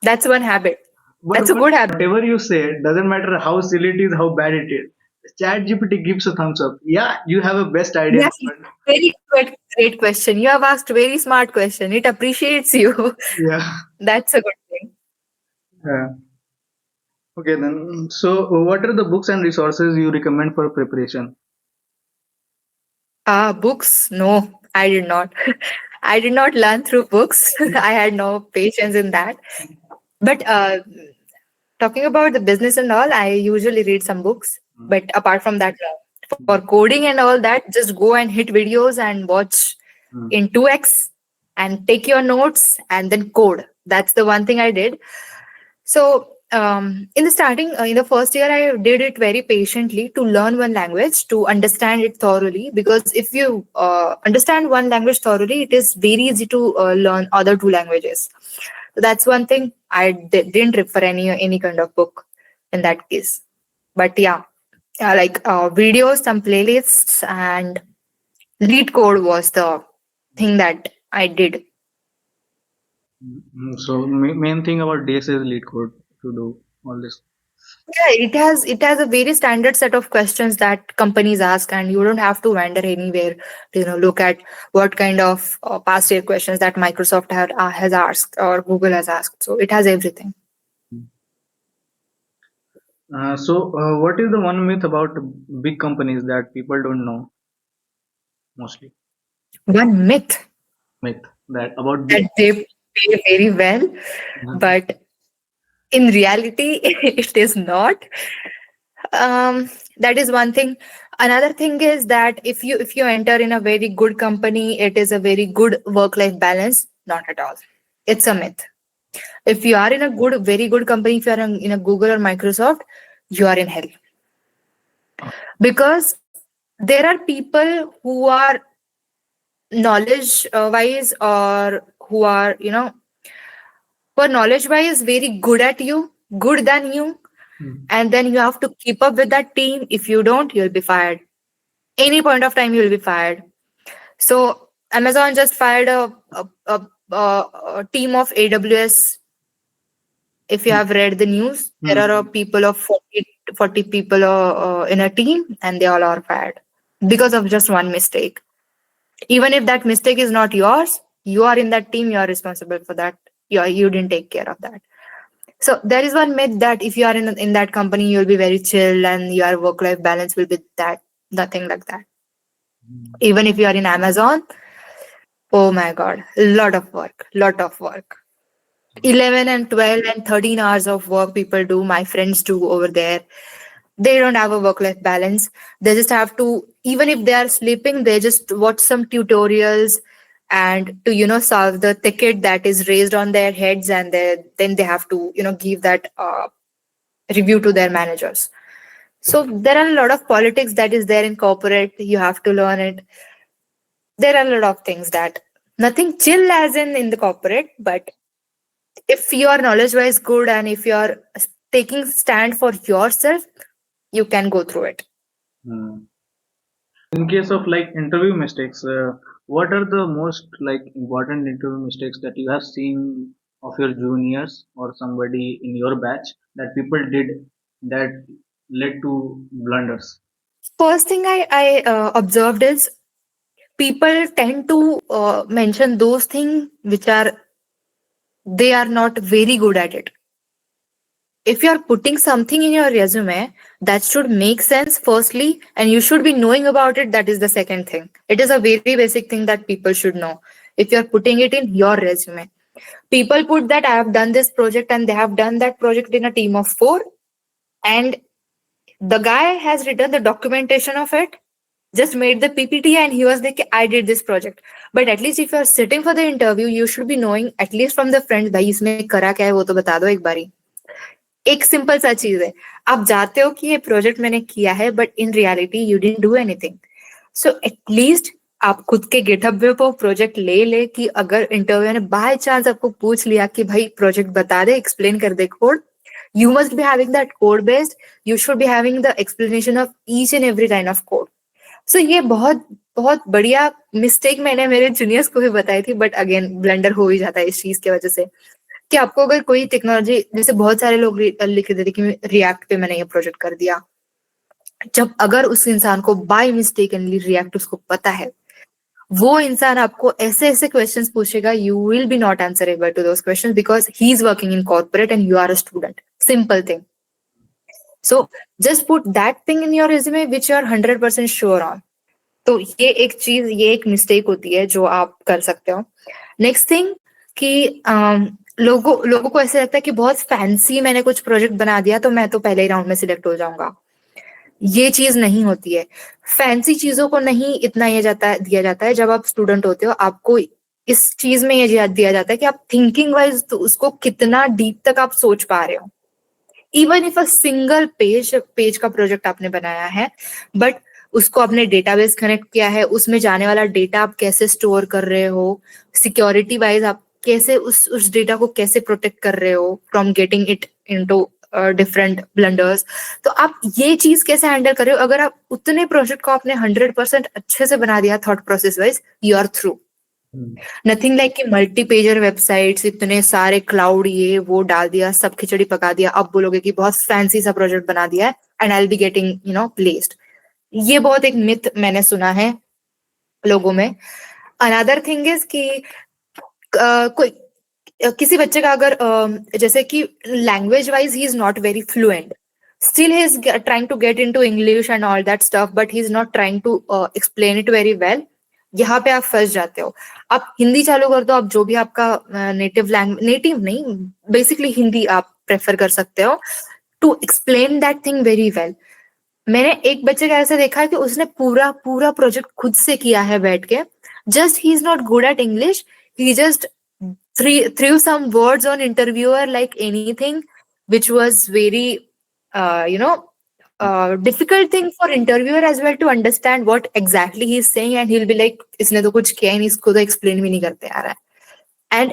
that's one habit. but That's a good habit. whatever you say, doesn't matter how silly it is, how bad it is. ChatGPT gives a thumbs up. Yeah, you have a best idea, Yes, but very good, great question. You have asked very smart question. It appreciates you. yeah. That's a good thing. Yeah. Okay then. So, what are the books and resources you recommend for preparation? Ah, books? No, I did not. I did not learn through books. I had no patience in that. But talking about the business and all, I usually read some books. Mm, But apart from that, no. For mm, coding and all that, just go and hit videos and watch mm, in 2x and take your notes and then code. That's the one thing I did. So, in the starting, in the first year, I did it very patiently to learn one language, to understand it thoroughly. Because if you understand one language thoroughly, it is very easy to learn other two languages. So that's one thing. I didn't refer any kind of book in that case. But yeah, like videos, some playlists, and lead code was the thing that I did. So, main thing about this is lead code to do all this. Yeah, it has a very standard set of questions that companies ask, and you don't have to wander anywhere to look at what kind of past year questions that Microsoft has asked or Google has asked. So it has everything. What is the one myth about big companies that people don't know mostly? One myth Myth that about big. that they pay very well, but in reality, it is not. That is one thing. Another thing is that if you enter in a very good company, it is a very good work life balance. Not at all. It's a myth. If you are in a very good company, if you are in a Google or Microsoft, you are in hell, because there are people who are knowledge wise, or who are knowledge wise very good at you, good than you, Mm, and then you have to keep up with that team. If you don't, you'll be fired. Any point of time, you'll be fired. So Amazon just fired a team of AWS. If you mm, have read the news, there are mm, people of 40 people in a team, and they all are fired because of just one mistake. Even if that mistake is not yours, you are in that team, you are responsible for that. You didn't take care of that. So there is one myth that if you are in that company, you'll be very chill and your work life balance will be that nothing like that. mm, Even if you are in Amazon, oh my god, lot of work. 11 and 12 and 13 hours of work people do, my friends do over there. They don't have a work life balance. They just have to, even if they are sleeping, they just watch some tutorials and to solve the ticket that is raised on their heads, and then they have to give that review to their managers. So there are a lot of politics that is there in corporate. You have to learn it. There are a lot of things that nothing chill as in the corporate, but if you are knowledge wise good and if you are taking stand for yourself, you can go through it. mm. In case of like interview mistakes, what are the most like important interview mistakes that you have seen of your juniors or somebody in your batch that people did that led to blunders? First thing I observed is people tend to mention those things which are they are not very good at it. if you're putting something in your resume, that should make sense firstly, and you should be knowing about it. That is the second thing. It is a very basic thing that people should know. If you're putting it in your resume, people put that I have done this project and they have done that project in a team of 4, and the guy has written the documentation of it, just made the PPT, and he was like, I did this project. But at least if you're sitting for the interview, you should be knowing at least from the front, भाई इसमें करा क्या है वो तो बता दो एक बारी. एक सिंपल सा चीज है, आप जाते हो कि ये प्रोजेक्ट मैंने किया है, but in reality you didn't do anything. So at least आप खुद के गिटहब पे वो प्रोजेक्ट ले कि अगर इंटरव्यू ने बाय चांस आपको पूछ लिया कि भाई प्रोजेक्ट बता दे, एक्सप्लेन कर दे code, you must be having that code based. You should be having the explanation of each and every line of code. So ये बहुत बहुत बढ़िया मिस्टेक मैंने मेरे जूनियर्स को भी बताई थी, बट अगेन ब्लंडर हो ही जाता है इस चीज की वजह से कि आपको अगर कोई टेक्नोलॉजी, जैसे बहुत सारे लोग लिख देते कि रिएक्ट पे मैंने ये प्रोजेक्ट कर दिया, जब अगर उस इंसान को बाय मिस्टेकनली रिएक्ट उसको पता है, वो इंसान आपको ऐसे ऐसे क्वेश्चंस पूछेगा, you will be not answerable to those questions because he is working in corporate and you are a student. Simple thing. So just put that thing in your resume which you are 100% sure on. तो ये एक चीज, ये एक mistake होती है जो आप कर सकते हो. नेक्स्ट थिंग कि लोगों को ऐसे लगता है कि बहुत फैंसी मैंने कुछ प्रोजेक्ट बना दिया तो मैं तो पहले ही राउंड में सिलेक्ट हो जाऊंगा. ये चीज नहीं होती है. फैंसी चीजों को नहीं इतना ये दिया जाता है. जब आप स्टूडेंट होते हो आपको इस चीज में ये दिया जाता है कि आप थिंकिंग वाइज तो उसको कितना डीप तक आप सोच पा रहे हो. Even if a single page का प्रोजेक्ट आपने बनाया है, बट उसको आपने डेटाबेस कनेक्ट किया है, उसमें जाने वाला डेटा आप कैसे स्टोर कर रहे हो, सिक्योरिटी वाइज आप कैसे उस डेटा को कैसे प्रोटेक्ट कर रहे हो from getting it into different blunders. तो आप ये चीज कैसे हैंडल कर रहे हो, अगर आप उतने प्रोजेक्ट को आपने 100% अच्छे से बना दिया thought process wise, you are through. Nothing like कि मल्टी पेजर वेबसाइट्स, इतने सारे क्लाउड, ये वो डाल दिया, सब खिचड़ी पका दिया, अब बोलोगे कि बहुत फैंसी सा प्रोजेक्ट बना दिया है and I will be getting placed. ये बहुत एक मिथ मैंने सुना है लोगों में. अनदर थिंग इज कि कोई किसी बच्चे का अगर जैसे कि language wise he is not very fluent, still he is trying to get into English and all that stuff, but he's not trying to explain it very well. यहाँ पे आप फंस जाते हो. आप हिंदी चालू कर दो, आप जो भी आपका नेटिव नहीं, बेसिकली हिंदी आप प्रेफर कर सकते हो to explain that thing very well. मैंने एक बच्चे का ऐसे देखा है कि उसने पूरा पूरा प्रोजेक्ट खुद से किया है बैठ के. Just he is not good at English, he just threw some words on interviewer like anything, which was very you know difficult thing for interviewer as well to understand what exactly he is saying, and he'll be like इसने तो कुछ किया ही नहीं, इसको तो explain भी नहीं करते आ रहा है. And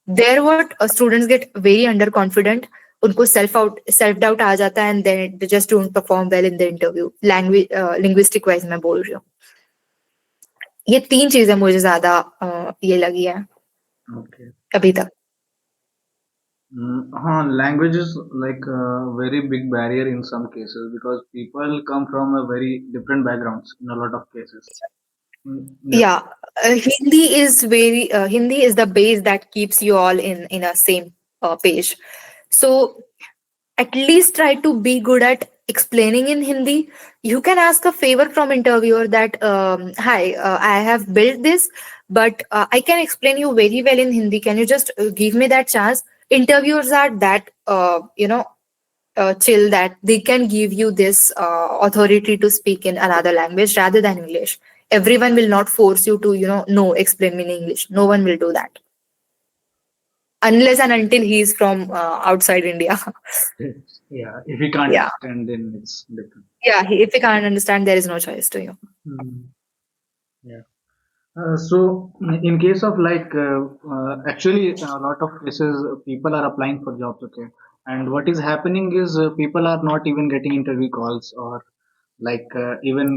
there what students get very underconfident, उनको self doubt आ जाता है, and then they just don't perform well in the interview. Language linguistic wise मैं बोल रही हूँ. ये 3 चीजें मुझे ज्यादा ये लगी है Okay. अभी तक. Language is like a very big barrier in some cases because people come from a very different backgrounds in a lot of cases. Yeah. Yeah, Hindi is the base that keeps you all in a same page. So at least try to be good at explaining in Hindi. You can ask a favor from interviewer that hi, I have built this, but I can explain you very well in Hindi. Can you just give me that chance? Interviewers are that chill that they can give you this authority to speak in another language rather than English. Everyone will not force you to no, explain me in English. No one will do that unless and until he is from outside India. Yeah, if we can't Yeah. understand, then it's different. Yeah, if you can't understand, there is no choice to you. Hmm. Yeah. So, in case of actually, a lot of cases, people are applying for jobs, okay, and what is happening is people are not even getting interview calls or even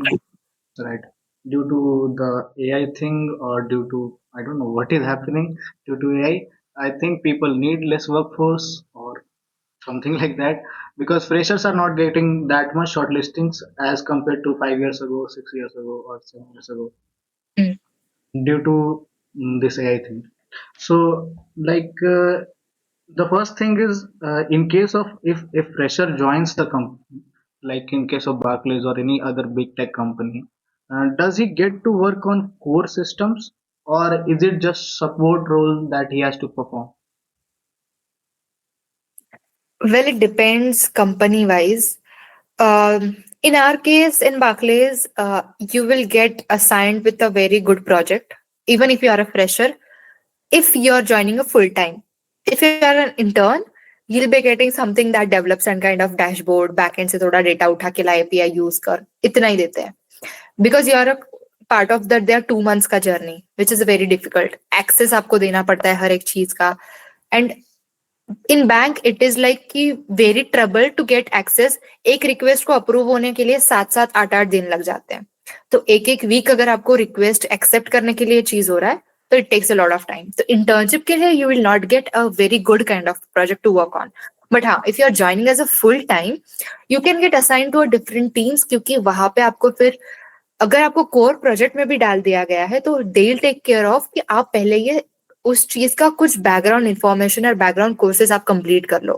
right due to the AI thing or due to I don't know what is happening due to AI. I think people need less workforce or something like that because freshers are not getting that much shortlistings as compared to 5 years ago, 6 years ago, or 7 years ago Mm. due to this AI thing. So, like, The first thing is, in case of if fresher joins the company, like in case of Barclays or any other big tech company, does he get to work on core systems, or is it just support role that he has to perform? Well, it depends company wise. In our case, in Barclays, you will get assigned with a very good project, even if you are a fresher. If you're joining a full time, if you're an intern, you'll be getting something that develops and kind of dashboard backend से थोड़ा data उठा के ला API use कर इतना ही देते हैं because you are a part of that their 2 months का journey which is very difficult. Access आपको देना पड़ता है हर एक चीज का and in bank it is like कि very trouble to get access. एक रिक्वेस्ट को अप्रूव होने के लिए 7-8 दिन लग जाते हैं. तो एक एक वीक अगर आपको रिक्वेस्ट एक्सेप्ट करने के लिए चीज हो रहा है तो it takes a lot of time. तो इंटर्नशिप के लिए you will not get a very good kind of project to work on. But हाँ, if you are joining as a full time you can get assign to a different teams क्योंकि वहां पे आपको फिर अगर आपको कोर प्रोजेक्ट में भी डाल दिया गया है तो they will take care of कि आप पहले ये उस चीज का कुछ बैकग्राउंड इंफॉर्मेशन और बैकग्राउंड कोर्सेज आप कंप्लीट कर लो.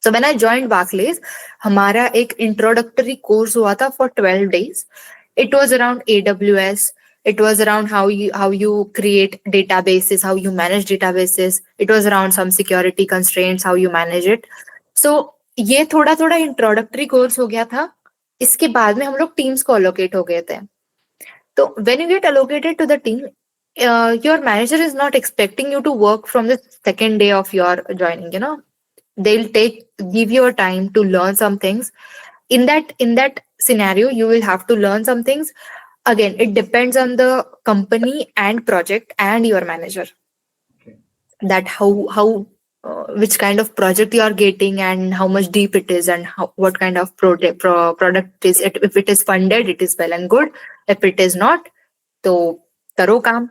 So when I joined Barclays हमारा एक इंट्रोडक्टरी कोर्स हुआ था for 12 days. It was around AWS. It was around how you create databases, how you manage databases. It was around some security constraints, how you manage it. So ये थोड़ा थोड़ा introductory course हो गया था. इसके बाद में हम लोग टीम्स को अलोकेट हो गए थे. So when you get allocated to the team, your manager is not expecting you to work from the second day of your joining. They'll give you a time to learn some things. In that scenario, you will have to learn some things. Again, it depends on the company and project and your manager. Okay. That how which kind of project you are getting and how much deep it is and what kind of product is it. If it is funded, it is well and good. If it is not, तो करो काम.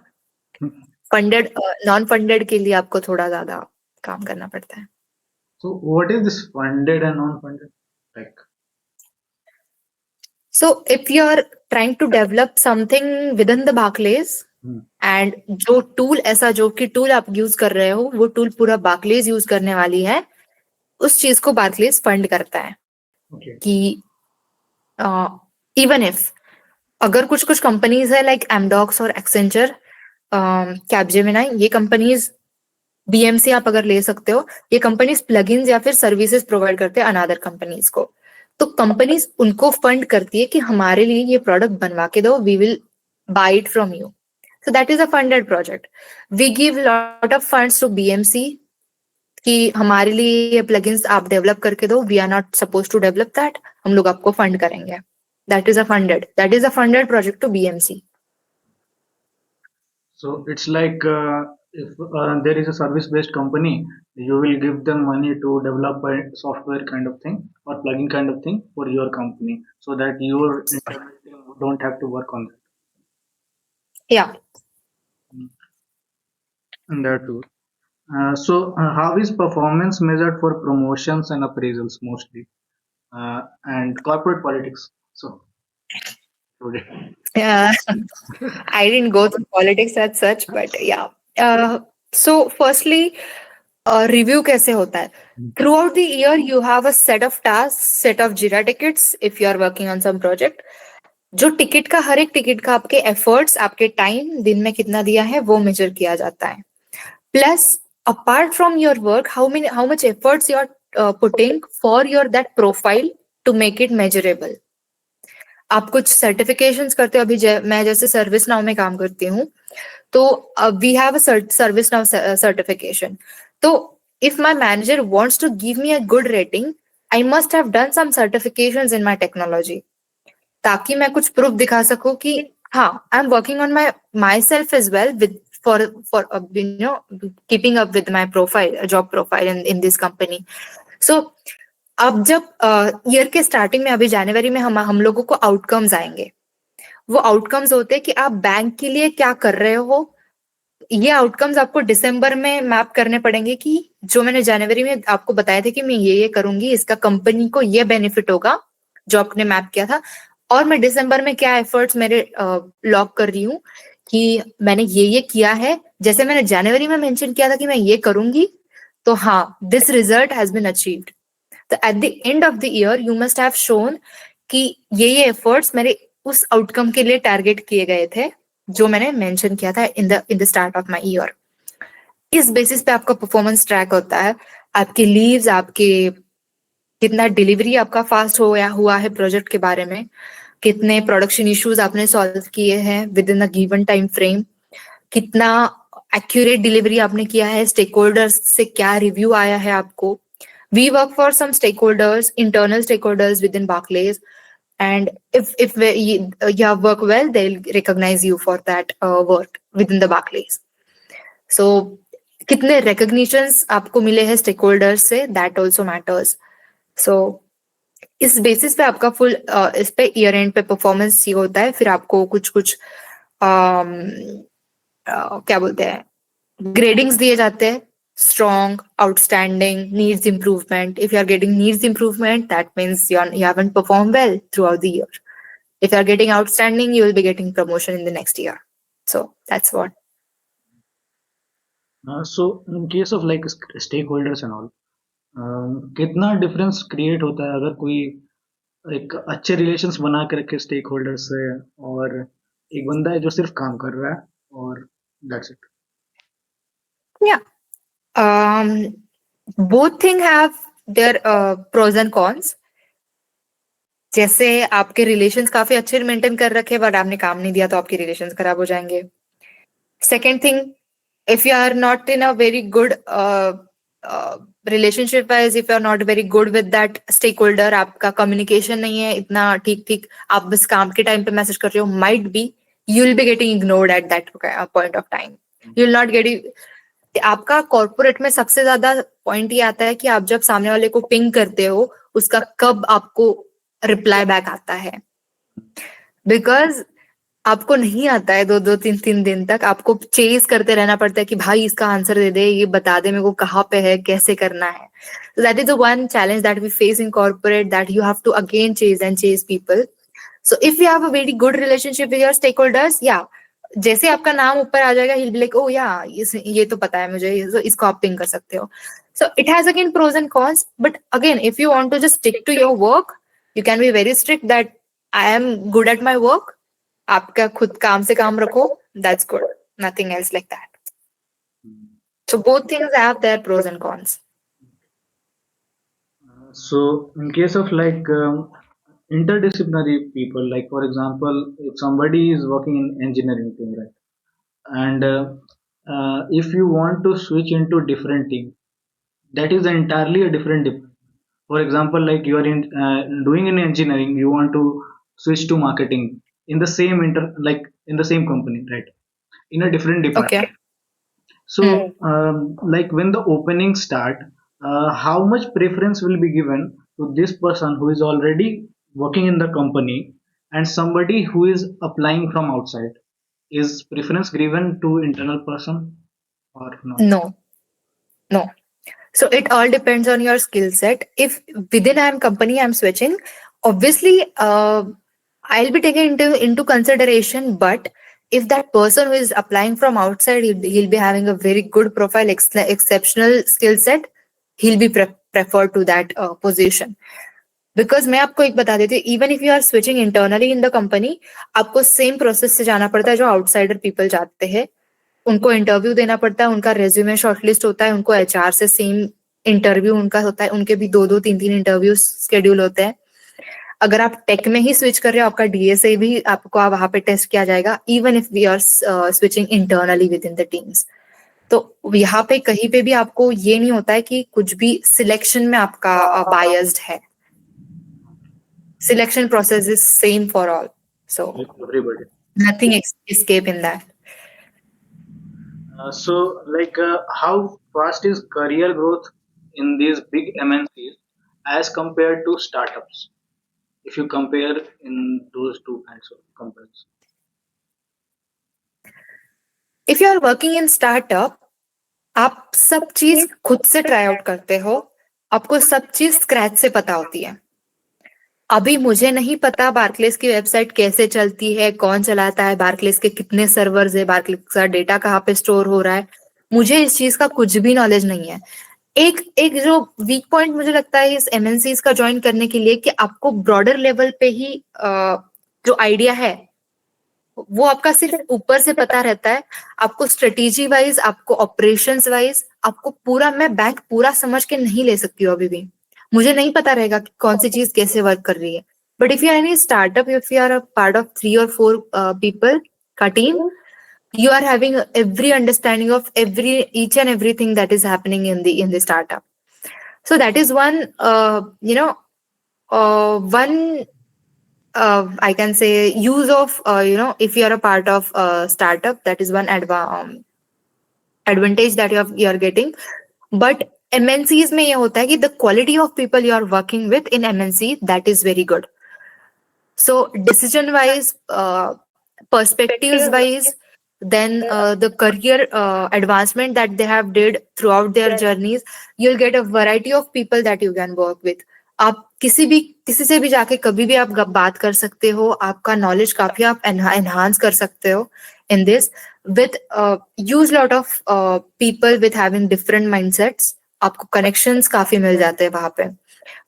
Funded non funded के लिए आपको थोड़ा ज्यादा काम करना पड़ता है. So what is this funded and non-funded? Like, So if you are trying to develop something within the Barclays and जो टूल ऐसा जो कि टूल आप यूज कर रहे हो वो टूल पूरा Barclays यूज करने वाली है उस चीज को Barclays फंड करता है. okay. कि इवन इफ अगर कुछ कुछ कंपनीज है लाइक एमडॉक्स और एक्सेंचर, कैपजेमिनाई, ये कंपनीज बीएमसी आप अगर ले सकते हो, ये कंपनीज प्लगइन्स या फिर सर्विसेज प्रोवाइड करते हैं अनदर कंपनीज को. तो कंपनीज उनको फंड करती है कि हमारे लिए ये प्रोडक्ट बनवा के दो, we will buy it from you. So that is a funded project. We give lot of funds to BMC कि हमारे लिए ये प्लगइन्स आप डेवलप करके दो. We are not suppose to develop that, हम लोग आपको फंड करेंगे. That is a funded project to BMC. So it's like, if there is a service-based company, you will give them money to develop a software kind of thing or plugin kind of thing for your company, so that your internal team don't have to work on that. Yeah. And that too. So how is performance measured for promotions and appraisals mostly, and corporate politics? So today. Yeah. I didn't go through politics as such, but yeah. So firstly, review कैसे होता है? Throughout the year, you have a set of tasks, set of Jira tickets if you are working on some project. जो ticket का हर एक ticket का आपके efforts, आपके time, दिन में कितना दिया है वो मेजर किया जाता है. Plus apart from your work, how much efforts you are putting for your that profile to make it measurable. आप कुछ सर्टिफिकेशंस करते हो. अभी मैं जैसे सर्विस नाउ में काम करती हूँ तो we have a ServiceNow certification. तो if my manager wants to give me a good rating I must have done some certifications in my technology ताकि मैं कुछ प्रूफ दिखा सकूं कि हाँ I am working on myself as well with for keeping up with my profile, job profile in this company. So अब जब ईयर के स्टार्टिंग में अभी जनवरी में हम लोगों को आउटकम्स आएंगे. वो आउटकम्स होते हैं कि आप बैंक के लिए क्या कर रहे हो. ये आउटकम्स आपको दिसंबर में मैप करने पड़ेंगे कि जो मैंने जनवरी में आपको बताया था कि मैं ये करूंगी, इसका कंपनी को ये बेनिफिट होगा जो आपने मैप किया था, और मैं दिसंबर में क्या एफर्ट्स मेरे लॉक कर रही हूँ कि मैंने ये किया है. जैसे मैंने जनवरी में मेंशन किया था कि मैं ये करूंगी तो हाँ, this result has been achieved. तो at the end of the year you must have shown कि ये एफर्ट्स मेरे उस आउटकम के लिए टारगेट किए गए थे जो मैंने मेंशन किया था in the start of my year. इस बेसिस पे आपका परफॉर्मेंस ट्रैक होता है, आपकी लीव्स, आपके कितना डिलीवरी आपका फास्ट हो या हुआ है प्रोजेक्ट के बारे में, कितने प्रोडक्शन इश्यूज आपने सॉल्व किए हैं with in a given time frame, कितना एक्यूरेट डिलीवरी आपने किया है, स्टेक होल्डर्स से क्या रिव्यू आया है आपको। We work for some stakeholders, internal stakeholders within Barclays, and if you have worked well, they'll recognize you for that work within the Barclays. So कितने recognitions आपको मिले हैं stake holders से, that also matters. So इस basis पे आपका full इस पे ईयर एंड पे परफॉर्मेंस ये होता है। फिर आपको कुछ कुछ क्या बोलते हैं, ग्रेडिंग्स दिए जाते हैं, strong, outstanding, needs improvement. If you are getting needs improvement, that means you haven't performed well throughout the year. If you are getting outstanding, you will be getting promotion in the next year. So that's what. So in case of like stakeholders and all, कितना difference create होता है अगर कोई एक अच्छे relations बना के रखे स्टेक होल्डर्स से, और एक बंदा है जो सिर्फ काम कर रहा है और that's it? Yeah. Both thing have their pros and cons. जैसे आपके रिलेशंस काफी अच्छे मेंटेन कर रखे बट आपने काम नहीं दिया तो आपके रिलेशंस खराब हो जाएंगे। Second thing, if you are not in a very good relationship wise, if you are not very good with that stakeholder, आपका communication नहीं है इतना ठीक ठीक, आप बस काम के टाइम पे मैसेज कर रहे हो, might be you will be getting ignored at that point of time. You will not get it. आपका कॉर्पोरेट में सबसे ज्यादा पॉइंट ये आता है कि आप जब सामने वाले को पिंग करते हो उसका कब आपको रिप्लाई बैक आता है, बिकॉज आपको नहीं आता है 2-3 दिन तक, आपको चेस करते रहना पड़ता है कि भाई इसका आंसर दे दे, ये बता दे मेरे को कहाँ पे है, कैसे करना है। That is the one challenge that we face in corporate, that you have to again chase people. So if you have a very good relationship with your stakeholders, या जैसे आपका नाम ऊपर आ जाएगा, he'll be like, oh yeah, ये तो पता है मुझे, so इसको आप पिंग कर सकते हो। So it has again pros and cons, but again if you want to just stick to your work, you can be very strict that I am good at my work, आपका खुद काम से काम रखो, that's good, nothing else like that. So both things have their pros and cons. So in case of like interdisciplinary people, like for example, if somebody is working in engineering team, right, and if you want to switch into different team, that is entirely a different for example, like you are in doing in engineering, you want to switch to marketing in the same like in the same company, right, in a different department. Okay. So like when the openings start, how much preference will be given to this person who is already working in the company and somebody who is applying from outside? Is preference given to internal person or not? No. So it all depends on your skill set. If within a company I'm switching, obviously I'll be taking into consideration. But if that person who is applying from outside, he'll be having a very good profile, exceptional skill set, he'll be preferred to that position. बिकॉज मैं आपको एक बता देती हूँ, even if you are switching internally in the company, आपको same process से जाना पड़ता है जो आउटसाइडर पीपल जाते हैं। उनको इंटरव्यू देना पड़ता है, उनका रेज्यूमे शॉर्टलिस्ट होता है, उनको एचआर से सेम इंटरव्यू उनका होता है, उनके भी 2-3 इंटरव्यू शेड्यूल होते हैं। अगर आप टेक में ही स्विच कर रहे हो, आपका डीएसए भी आपको वहां पे टेस्ट किया जाएगा, even if we are switching internally within the teams. तो यहाँ पे कहीं पे भी आपको ये नहीं होता है कि कुछ भी सिलेक्शन में आपका बायस्ड है। Selection process is same for all, so Everybody. nothing escape in that. So like how fast is career growth in these big MNCs as compared to startups? If you compare in those two kinds of companies. If you are working in startup, आप सब चीज खुद से try out करते हो, आपको सब चीज स्क्रैच से पता होती है। अभी मुझे नहीं पता बार्कलेस की वेबसाइट कैसे चलती है, कौन चलाता है, बार्कलेस के कितने सर्वर्स है, बार्कलेस का डेटा कहाँ पे स्टोर हो रहा है, मुझे इस चीज का कुछ भी नॉलेज नहीं है। एक एक जो वीक पॉइंट मुझे लगता है इस एमएनसीज का ज्वाइन करने के लिए, कि आपको ब्रॉडर लेवल पे ही जो आइडिया है वो आपका सिर्फ ऊपर से पता रहता है। आपको स्ट्रेटेजी वाइज, आपको ऑपरेशंस वाइज, आपको पूरा, मैं बैंक पूरा समझ के नहीं ले सकती हूँ अभी भी। मुझे नहीं पता रहेगा कि कौन सी चीज कैसे वर्क कर रही है। But if you are any startup, if you are a part of 3 or 4 people का team, you are having every understanding of every each and everything that is happening in the startup. So that is one, one, I can say, use of, if you are a part of a startup, that is one advantage that you are getting. But MNCs में ये होता है कि the quality of people you are working with in MNC, that is very good. So decision wise, perspectives wise, then the career advancement that they have did throughout their journeys, you'll get a variety of people that you can work with. आप किसी से भी जाके कभी भी आप बात कर सकते हो, आपका नॉलेज काफी आप एनहांस कर सकते हो in this, with use lot of people with having different mindsets. आपको कनेक्शंस काफी मिल जाते हैं वहां पे।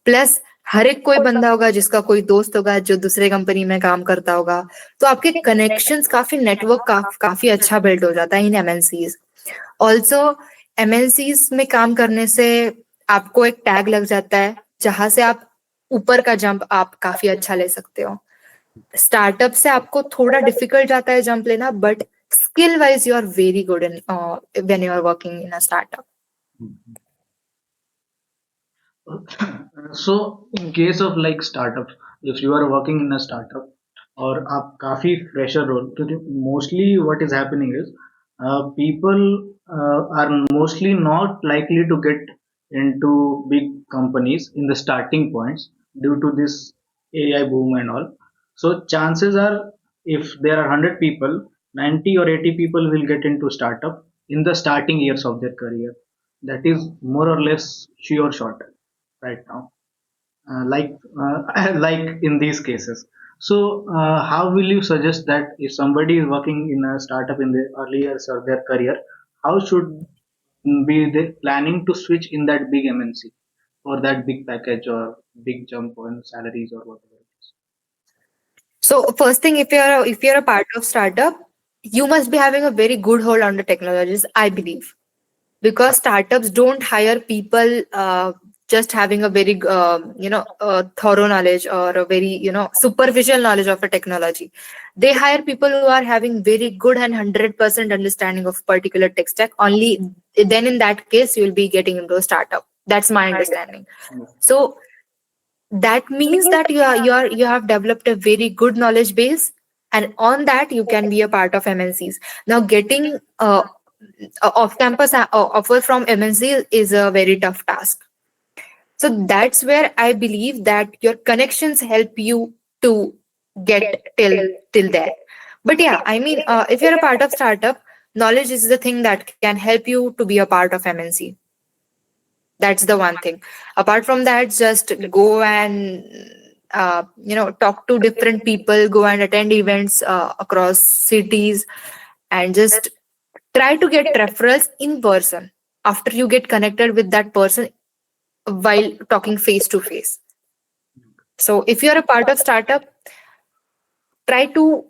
प्लस हर एक कोई बंदा होगा जिसका कोई दोस्त होगा जो दूसरे कंपनी में काम करता होगा, तो आपके कनेक्शंस काफी, नेटवर्क काफी अच्छा बिल्ड हो जाता है इन एमएनसीज। ऑल्सो एमएनसीज में काम करने से आपको एक टैग लग जाता है जहां से आप ऊपर का जंप आप काफी अच्छा ले सकते हो। स्टार्टअप से आपको थोड़ा डिफिकल्ट जाता है जंप लेना, but skill wise you are very good in when you are working in a startup. So in case of like startups, if you are working in a startup और आप काफी fresher role, क्योंकि mostly what is happening is people are mostly not likely to get into big companies in the starting points due to this AI boom and all. So chances are, if there are 100 people, 90 or 80 people will get into startup in the starting years of their career. That is more or less sure shot right now, like in these cases. So how will you suggest that if somebody is working in a startup in the early years of their career, how should be they planning to switch in that big MNC or that big package or big jump on salaries or whatever it is? So first thing, if you're a part of startup, you must be having a very good hold on the technologies, I believe, because startups don't hire people just having a very thorough knowledge or a very superficial knowledge of a technology. They hire people who are having very good and 100% understanding of particular tech stack. Only then in that case you will be getting into a startup. That's my understanding. So that means that you have developed a very good knowledge base, and on that you can be a part of MNCs. Now getting off campus offer from MNC is a very tough task. So that's where I believe that your connections help you to get till there. But yeah, I mean, if you're a part of startup, knowledge is the thing that can help you to be a part of MNC. That's the one thing. Apart from that, just go and talk to different people, go and attend events across cities, and just try to get referrals in person after you get connected with that person while talking face to face. So if you're a part of startup, try to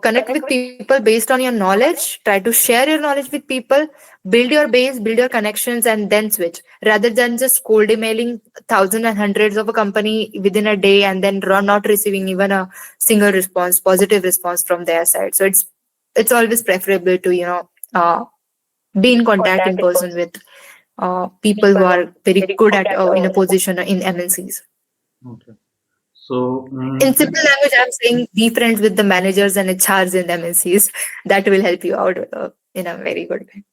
connect with people based on your knowledge, try to share your knowledge with people, build your base, build your connections, and then switch, rather than just cold emailing thousands and hundreds of a company within a day and then not receiving even a single response, positive response from their side. So it's always preferable to be in contact in person with people who are very good at in a position in MNCs. Okay. So In simple language, I'm saying be friends with the managers and HRs in MNCs. That will help you out in a very good way.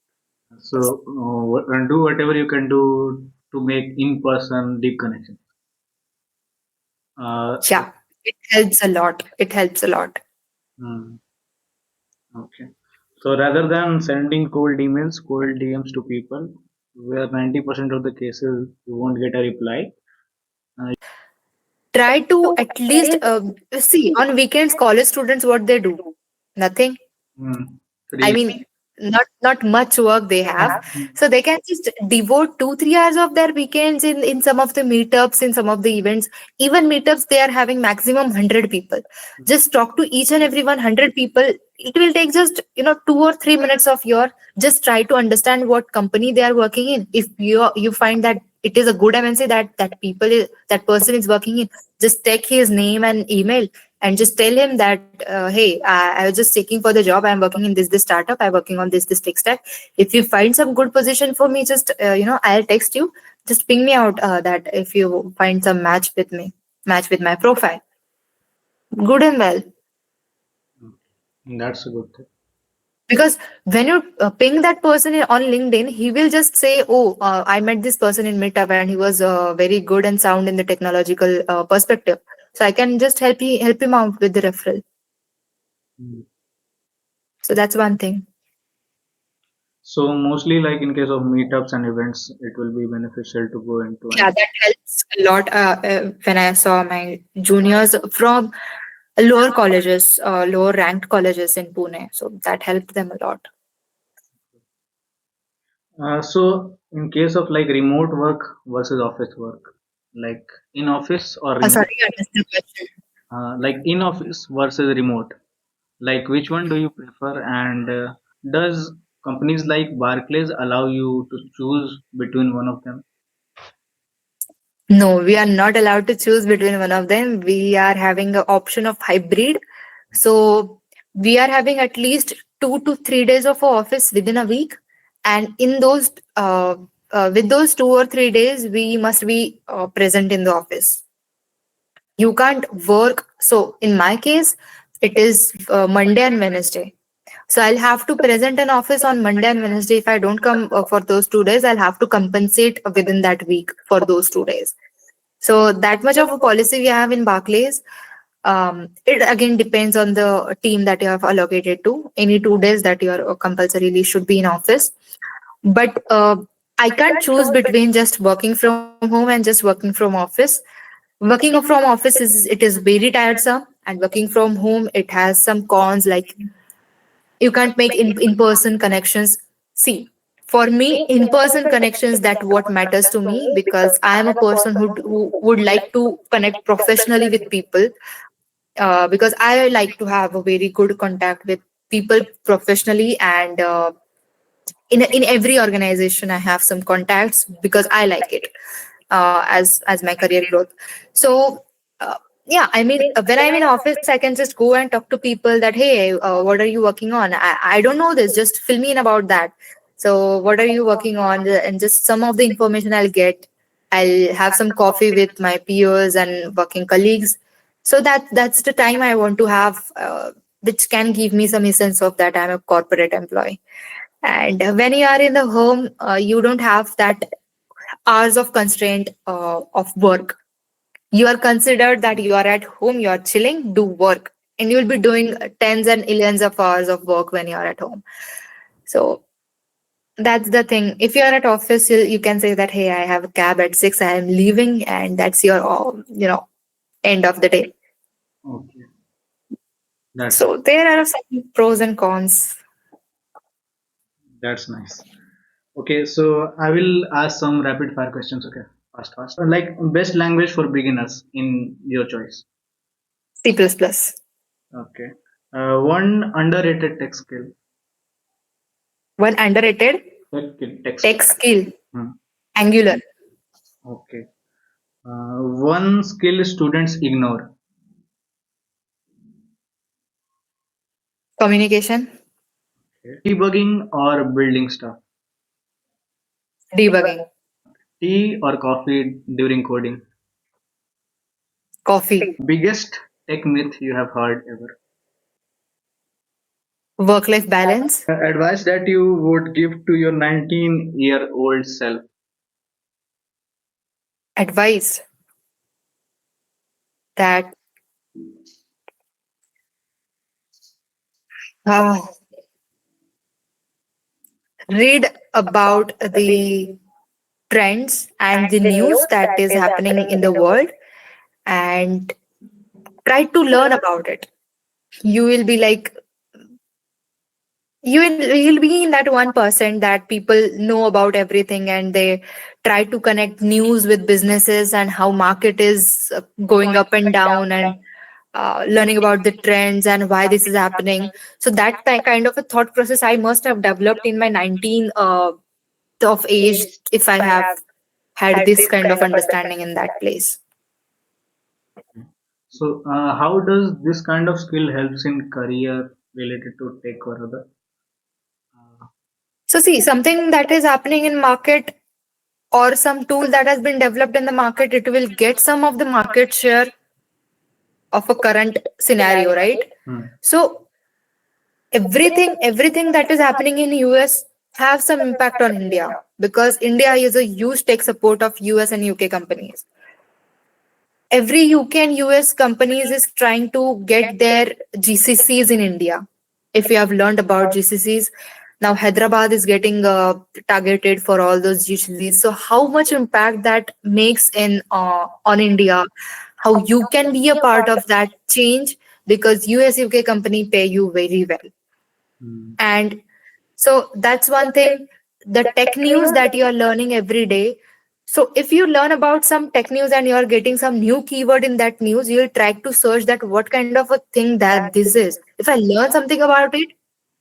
and do whatever you can do to make in-person deep connection. So, Yeah, it helps a lot. It helps a lot. hmm. Okay. So rather than sending cold emails, cold DMs to people, where 90% of the cases you won't get a reply. Try to at least see on weekends, college students, what they do. Nothing. Hmm. I Reels. mean, not much work they have, so they can just devote 2-3 hours of their weekends in some of the meetups, in some of the events. Even meetups, they are having maximum 100 people. Just talk to each and every 100 people. It will take just 2 or 3 minutes of your, just try to understand what company they are working in. If you find that it is a good MNC that person is working in, just take his name and email and just tell him that, hey, I was just seeking for the job, I'm working in this startup, I'm working on this tech stack. If you find some good position for me, just I'll text you, just ping me out, that if you find some match with my profile, good and well. That's a good thing. Because when you ping that person on LinkedIn, he will just say, oh, I met this person in meetup and he was very good and sound in the technological perspective, so I can just help him out with the referral. Mm. So that's one thing. So mostly like in case of meetups and events, it will be beneficial to go into Yeah, and that helps a lot. When I saw my juniors from lower colleges, lower ranked colleges in Pune, so that helped them a lot. so in case of like remote work versus office work, like in office or remote, Sorry, I missed the question. like in office versus remote, like which one do you prefer? And does companies like Barclays allow you to choose between one of them? No, we are not allowed to choose between one of them. We are having an option of hybrid. So we are having at least 2 to 3 days of office within a week, and in those with those 2 or 3 days, we must be present in the office. You can't work. So in my case, it is Monday and Wednesday. So I'll have to present an office on Monday and Wednesday. If I don't come for those 2 days, I'll have to compensate within that week for those 2 days. So that much of a policy we have in Barclays. It again depends on the team that you have allocated to. Any 2 days that you are compulsorily should be in office. But I can't choose between just working from home and just working from office. Working from office is very tiresome, and working from home, it has some cons, like you can't make in-person connections. See, for me, in-person connections, that what matters to me, because I am a person who would like to connect professionally with people, because I like to have a very good contact with people professionally, and in every organization I have some contacts because I like it, as my career growth. So uh, yeah, I mean, when I'm in office, I can just go and talk to people that, hey, what are you working on? I don't know this, just fill me in about that. So what are you working on? And just some of the information I'll get. I'll have some coffee with my peers and working colleagues. So that's the time I want to have, which can give me some sense of that I'm a corporate employee. And when you are in the home, you don't have that hours of constraint of work. You are considered that you are at home, you are chilling, do work, and you will be doing tens and millions of hours of work when you are at home. So that's the thing. If you are at office, you can say that, hey, I have a cab at 6, I am leaving, and that's your end of the day. Okay, that's So there are some pros and cons. that's nice. Okay, so I will ask some rapid fire questions. Okay, fast, fast. Like best language for beginners in your choice. C++. plus plus. Okay. One underrated tech skill. One underrated Tech skill. tech skill, Hmm. Angular. Okay. One skill students ignore. Communication. Okay. Debugging or building stuff. Debugging. Tea or coffee during coding. Coffee. Biggest tech myth you have heard ever. Work life balance. Advice that you would give to your 19-year-old self. Advice that, uh, read about the trends and the news that is happening in the world, and try to learn about it. You will be like, You'll be in that 1% that people know about everything, and they try to connect news with businesses and how market is going up and down, and learning about the trends and why this is happening. So that kind of a thought process I must have developed in my 19 of age, if I have had this kind of understanding in that place. So, how does this kind of skill helps in career related to tech or other? Uh, So see, something that is happening in market, or some tool that has been developed in the market, it will get some of the market share of a current scenario, right? hmm. So everything that is happening in US have some impact on India, because India is a huge tech support of US and UK companies. Every UK and US companies is trying to get their GCCs in India. If you have learned about GCCs, now Hyderabad is getting targeted for all those GCCs. So how much impact that makes in on India? How you can be a part of that change, because US UK company pay you very well. Hmm. And so that's one thing. The tech news that you are learning every day. So if you learn about some tech news and you are getting some new keyword in that news, you'll try to search that what kind of a thing that this is. If I learn something about it,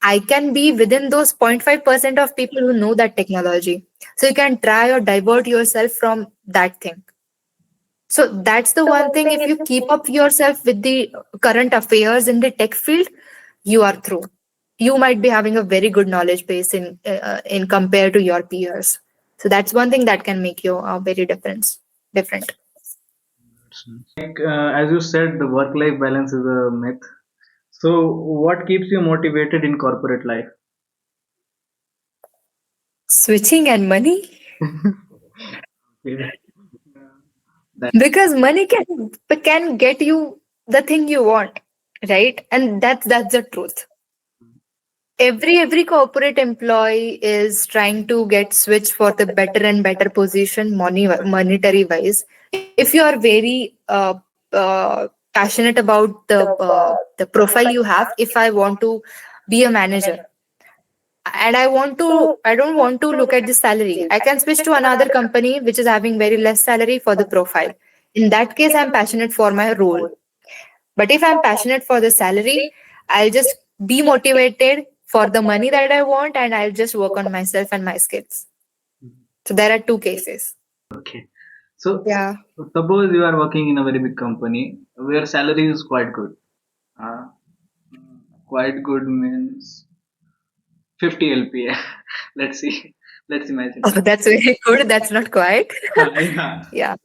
I can be within those 0.5% of people who know that technology. So you can try or divert yourself from that thing. So that's the one thing. If you keep up yourself with the current affairs in the tech field, you are through. You might be having a very good knowledge base in compared to your peers. So that's one thing that can make you very different. Like as you said, the work-life balance is a myth. So, what keeps you motivated in corporate life? Switching and money, Yeah. That because money can get you the thing you want, right? And that's the truth. Every corporate employee is trying to get switched for the better and better position, monetary wise. If you are very passionate about the profile you have, if I want to be a manager, and I don't want to look at the salary, I can switch to another company which is having very less salary for the profile. In that case, I'm passionate for my role. But if I'm passionate for the salary, I'll just be motivated for the money that I want, and I'll just work on myself and my skills. So there are two cases. okay. So, Yeah. suppose you are working in a very big company where salary is quite good. Uh, quite good means 50 LPA. Let's see. Let's imagine. Oh, that's very good. That's not quite. Yeah. Yeah.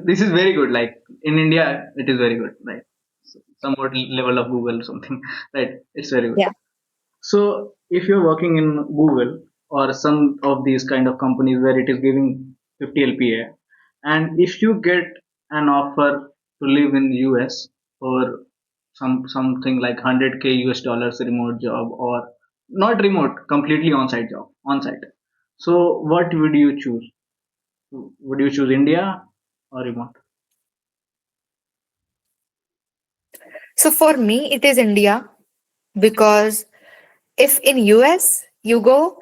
This is very good. Like in India, it is very good. Like somewhat level of Google or something. Right. It's very good. Yeah. So if you're working in Google or some of these kind of companies where it is giving 50 LPA, and if you get an offer to live in US for something like 100K US dollars remote job, or not remote, completely on-site job, on-site. So what would you choose? Would you choose India or remote? So for me, it is India, because if in US you go,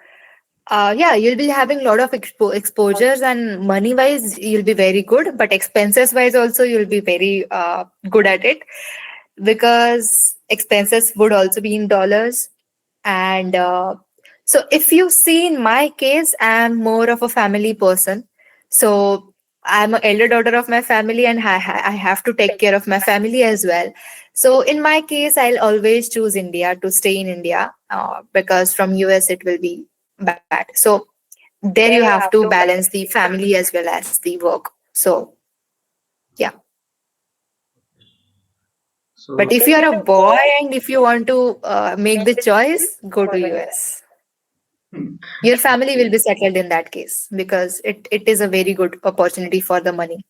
yeah, you'll be having a lot of exposures, and money wise you'll be very good, but expenses wise also you'll be very good at it, because expenses would also be in dollars. And so if you see, in my case, I'm more of a family person. So I'm an elder daughter of my family, and I have to take care of my family as well. So in my case, I'll always choose India, to stay in India, because from US it will be bad. So there you have to balance the family as well as the work. So yeah. But So if you are a boy and if you want to make the choice, go to US. Your family will be settled in that case, because it is a very good opportunity for the money.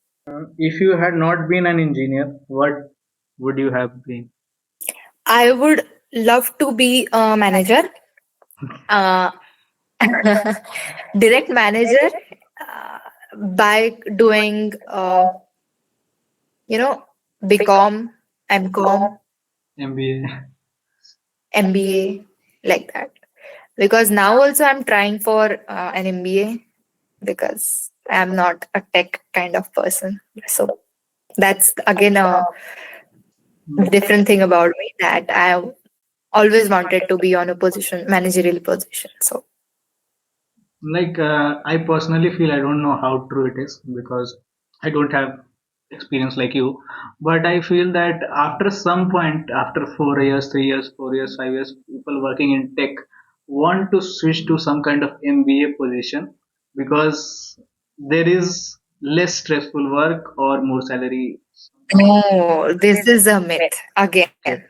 if you had not been an engineer, what would you have been? I would love to be a manager, uh, direct manager, uh, by doing, you know, BCom, MCom, MBA. MBA, like that. because now also I'm trying for an MBA because I'm not a tech kind of person. So that's again a different thing about me, that I always wanted to be on a position, managerial position. So Like I personally feel, I don't know how true it is because I don't have experience like you, but I feel that after some point, after 4 years, 3 years, 4 years, 5 years, people working in tech want to switch to some kind of MBA position because there is less stressful work or more salary. no, this is a myth again. Okay.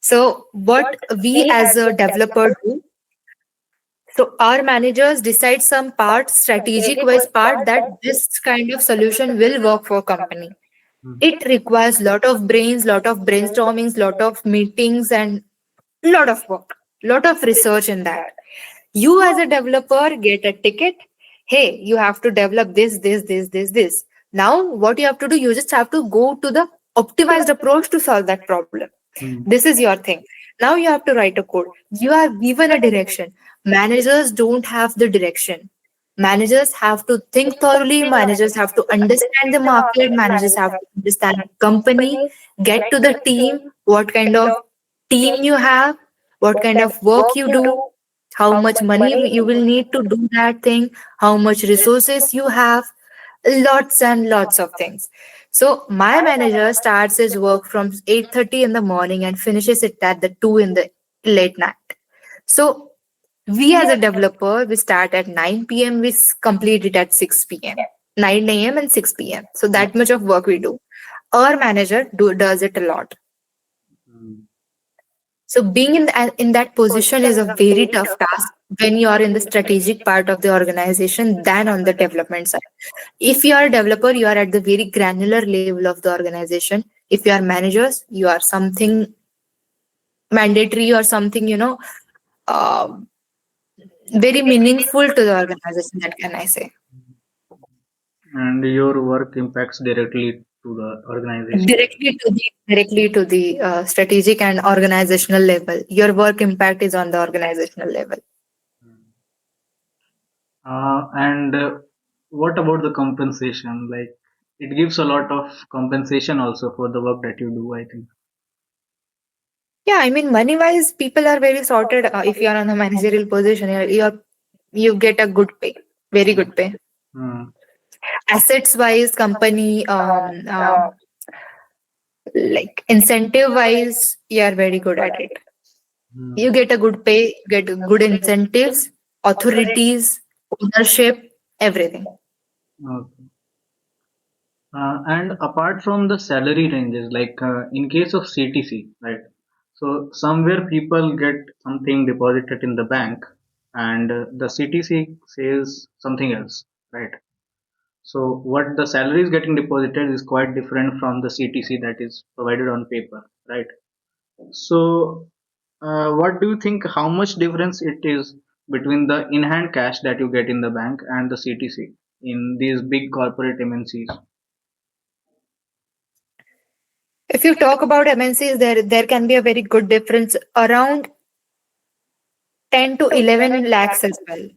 So what we as a developer do, so our managers decide some part, strategic wise part, that this kind of solution will work for company. Hmm. It requires lot of brains, lot of brainstormings, lot of meetings, and lot of work, lot of research in that. You as a developer get a ticket. Hey, you have to develop this. Now, what you have to do, you just have to go to the optimized approach to solve that problem. Hmm. This is your thing. Now you have to write a code. You are given a direction. Managers don't have the direction. Managers have to think thoroughly. Managers have to understand the market. Managers have to understand company, get to the team, what kind of team you have, what kind of work you do, how much money you will need to do that thing, how much resources you have, lots and lots of things. So my manager starts his work from 8:30 in the morning and finishes it at the 2 in the late night. So we as a developer, we start at 9 p.m., complete it at 6 p.m., 9 a.m. and 6 p.m. So that much of work we do. Our manager does it a lot. Hmm. So being in that position is a very tough task when you are in the strategic part of the organization than on the development side. If you are a developer, you are at the very granular level of the organization. If you are managers, you are something mandatory or something, uh, very meaningful to the organization. That can I say And your work impacts directly to the organization. directly to the strategic and organizational level. Your work impact is on the organizational level. And what about the compensation? Like, it gives a lot of compensation also for the work that you do, I think. Yeah, I mean, money wise, people are very sorted. If you are on a managerial position, you get a good pay, very good pay. Hmm. Assets wise, company, like incentive wise, you are very good at it. Hmm. You get a good pay, you get good incentives, authorities, ownership, everything. Okay. And apart from the salary ranges, like in case of CTC, right? So somewhere people get something deposited in the bank, and the CTC says something else, right? So what the salary is getting deposited is quite different from the CTC that is provided on paper, right? So, what do you think? How much difference it is between the in-hand cash that you get in the bank and the CTC in these big corporate MNCs? If you talk about MNCs, there can be a very good difference around 10 to 11 lakhs as well.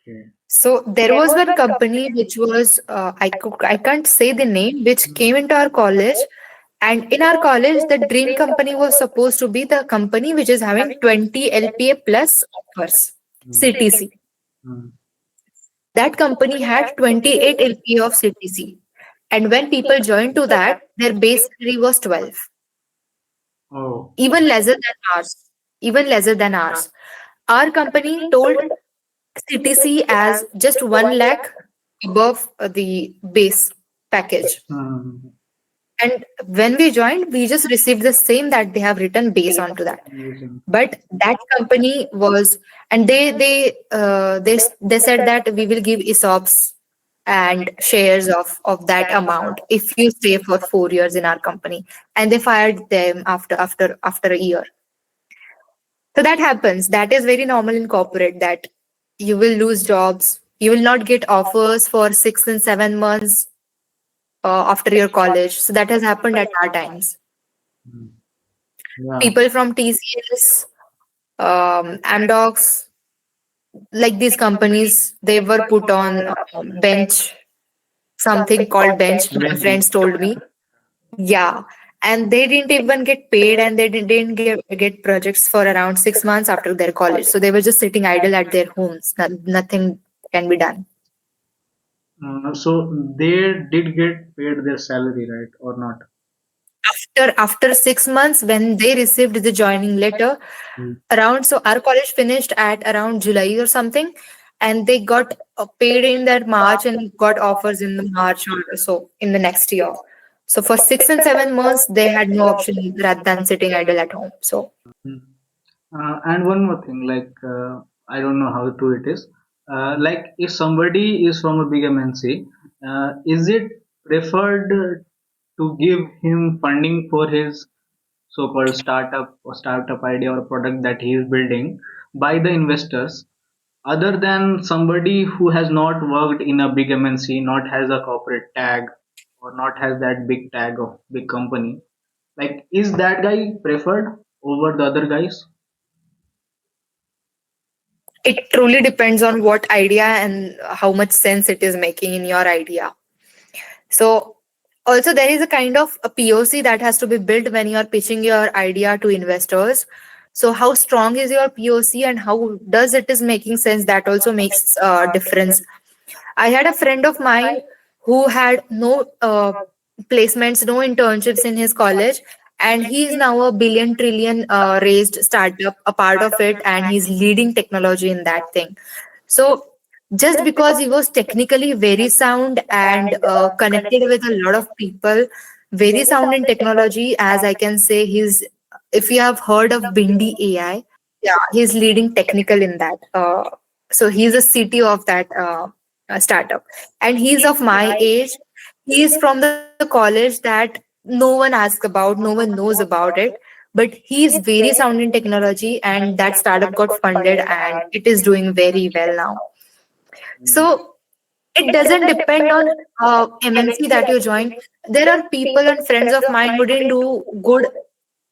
Okay. So there was one company which was I can't say the name, which came into our college, and in our college the dream company was supposed to be the company which is having 20 LPA plus offers, Mm. CTC. Mm. That company had 28 LPA of CTC, and when people joined to that, their base salary was 12, Oh. even lesser than ours, even lesser than ours. Our company told CTC as just 1 lakh above the base package. Mm. And when we joined, we just received the same that they have written base onto that. Amazing. But that company was, and they said that we will give ESOPs and shares of that amount if you stay for 4 years in our company. And they fired them after a year. So that happens. That is very normal in corporate, that you will lose jobs. You will not get offers for 6 and 7 months after your college. So that has happened at our times. Mm. Yeah. People from TCS. Amdocs, like these companies, they were put on bench, something called bench. My Bench friends mark. told me, yeah, and they didn't even get paid, and they didn't get projects for around 6 months after their college. So they were just sitting idle at their homes. Nothing can be done. So they did get paid their salary, right, or not? After 6 months, when they received the joining letter, Hmm. around, so our college finished at around July or something, and they got paid in that March and got offers in the March or so in the next year. So for 6 and 7 months they had no option rather than sitting idle at home. So Hmm. And one more thing, like I don't know how true it is. Like if somebody is from a big MNC, is it preferred to give him funding for his so-called startup idea or product that he is building by the investors, other than somebody who has not worked in a big MNC, not has a corporate tag, or not has that big tag of big company? Like, is that guy preferred over the other guys? it truly depends on what idea and how much sense it is making in your idea. So also there is a kind of a POC that has to be built when you are pitching your idea to investors. So how strong is your POC and how does it is making sense, that also makes a difference. I had a friend of mine who had no placements, no internships in his college, and he is now a billion trillion raised startup, a part of it, and he's leading technology in that thing. So just because he was technically very sound and connected with a lot of people, very sound in technology, as I can say, he's, if you have heard of Bindi AI, yeah, he's leading technical in that. So he's a CTO of that startup, and he's of my age. He is from the college that no one asks about, no one knows about it, but he is very sound in technology, and that startup got funded, and it is doing very well now. Mm. So it doesn't depend on MNC that you join. There are people and friends of mine who didn't do good.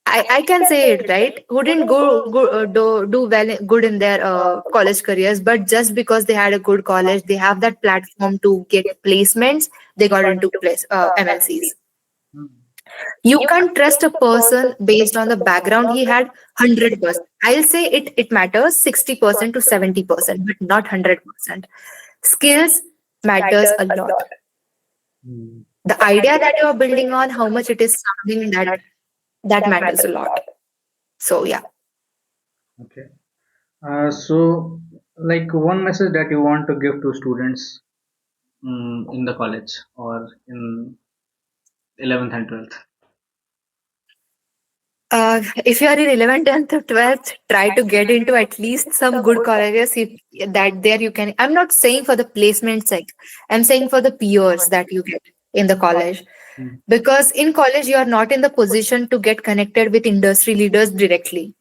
I can say it right. Who didn't do well, good in their college careers, but just because they had a good college, they have that platform to get placements. They got into place MNCs. Mm. You can't trust a person based on the background he had 100%. I'll say it matters 60% to 70%, but not 100%. Skills matters a lot. Mm. The idea that you're building on, how much it is something that matters a lot. So yeah. Okay. So, like one message that you want to give to students in the college or in 11th and 12th. If you are in 11th and 12th, try to get into at least some good colleges. If that there you can. I'm not saying for the placement sake. I'm saying for the peers that you get in the college. Mm. Because in college, you are not in the position to get connected with industry leaders directly.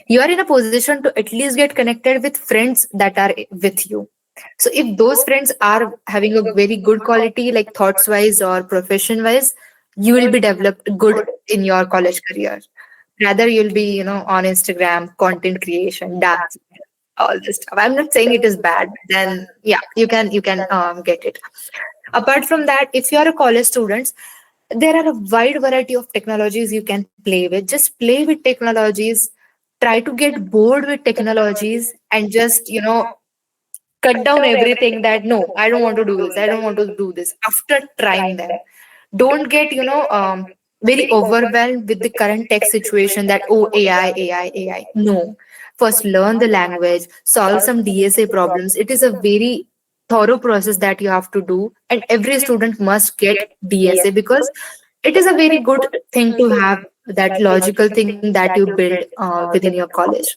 You are in a position to at least get connected with friends that are with you. So if those friends are having a very good quality, like thoughts wise or profession wise, you will be developed good in your college career. Rather, you'll be, on Instagram, content creation, dance, all this stuff. I'm not saying it is bad. Then yeah, you can get it. Apart from that, if you are a college student, there are a wide variety of technologies you can play with. Just play with technologies. Try to get bored with technologies and just, cut down everything that no, I don't want to do this. I don't want to do this after trying them. Don't get, very overwhelmed with the current tech situation that, oh, AI. No. First, learn the language, solve some DSA problems. It is a very thorough process that you have to do. And every student must get DSA because it is a very good thing to have that logical thing that you build within your college.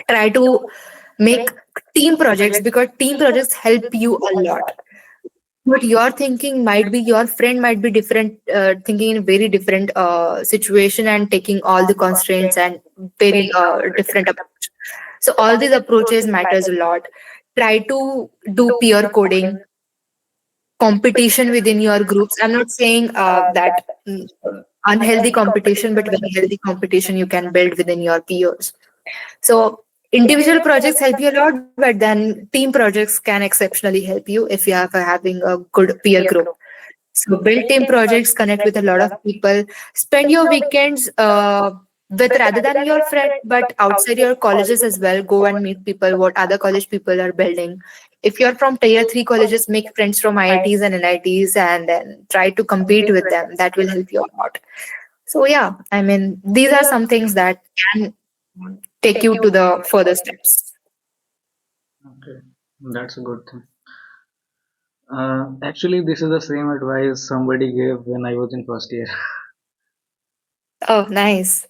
Try to make team projects because team projects help you a lot. What you're thinking might be your friend might be different, thinking in a very different situation and taking all the constraints and very different approach. So all these approaches matters a lot. Try to do peer coding, competition within your groups. I'm not saying that unhealthy competition, but very healthy competition you can build within your peers. So individual projects help you a lot, but then team projects can exceptionally help you if you are having a good peer group. So build team projects, connect with a lot of people, spend your weekends with rather than your friend, but outside your colleges as well. Go and meet people, what other college people are building. If you're from tier three colleges, make friends from IITs and NITs and then try to compete with them. That will help you a lot. So yeah, I mean, these are some things that can take you to the further steps. Okay, that's a good thing. Actually, this is the same advice somebody gave when I was in first year. Oh, nice.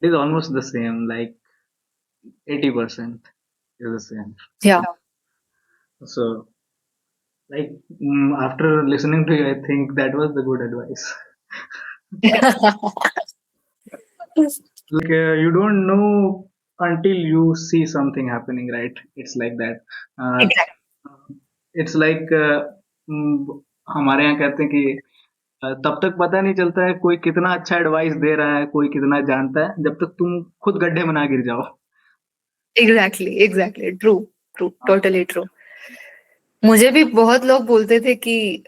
It is almost the same, like 80% is the same. Yeah. So, like, after listening to you, I think that was the good advice. Like, you don't know until you see something happening, right? It's like that. Uh, Exactly. it's like हमारे यहाँ कहते हैं कि तब तक पता नहीं चलता है कोई कितना अच्छा एडवाइस दे रहा है, कोई कितना जानता है, जब तक तुम खुद गड्ढे में ना गिर जाओ। Exactly. Exactly. True. True. हाँ, Totally true. मुझे भी बहुत लोग बोलते थे कि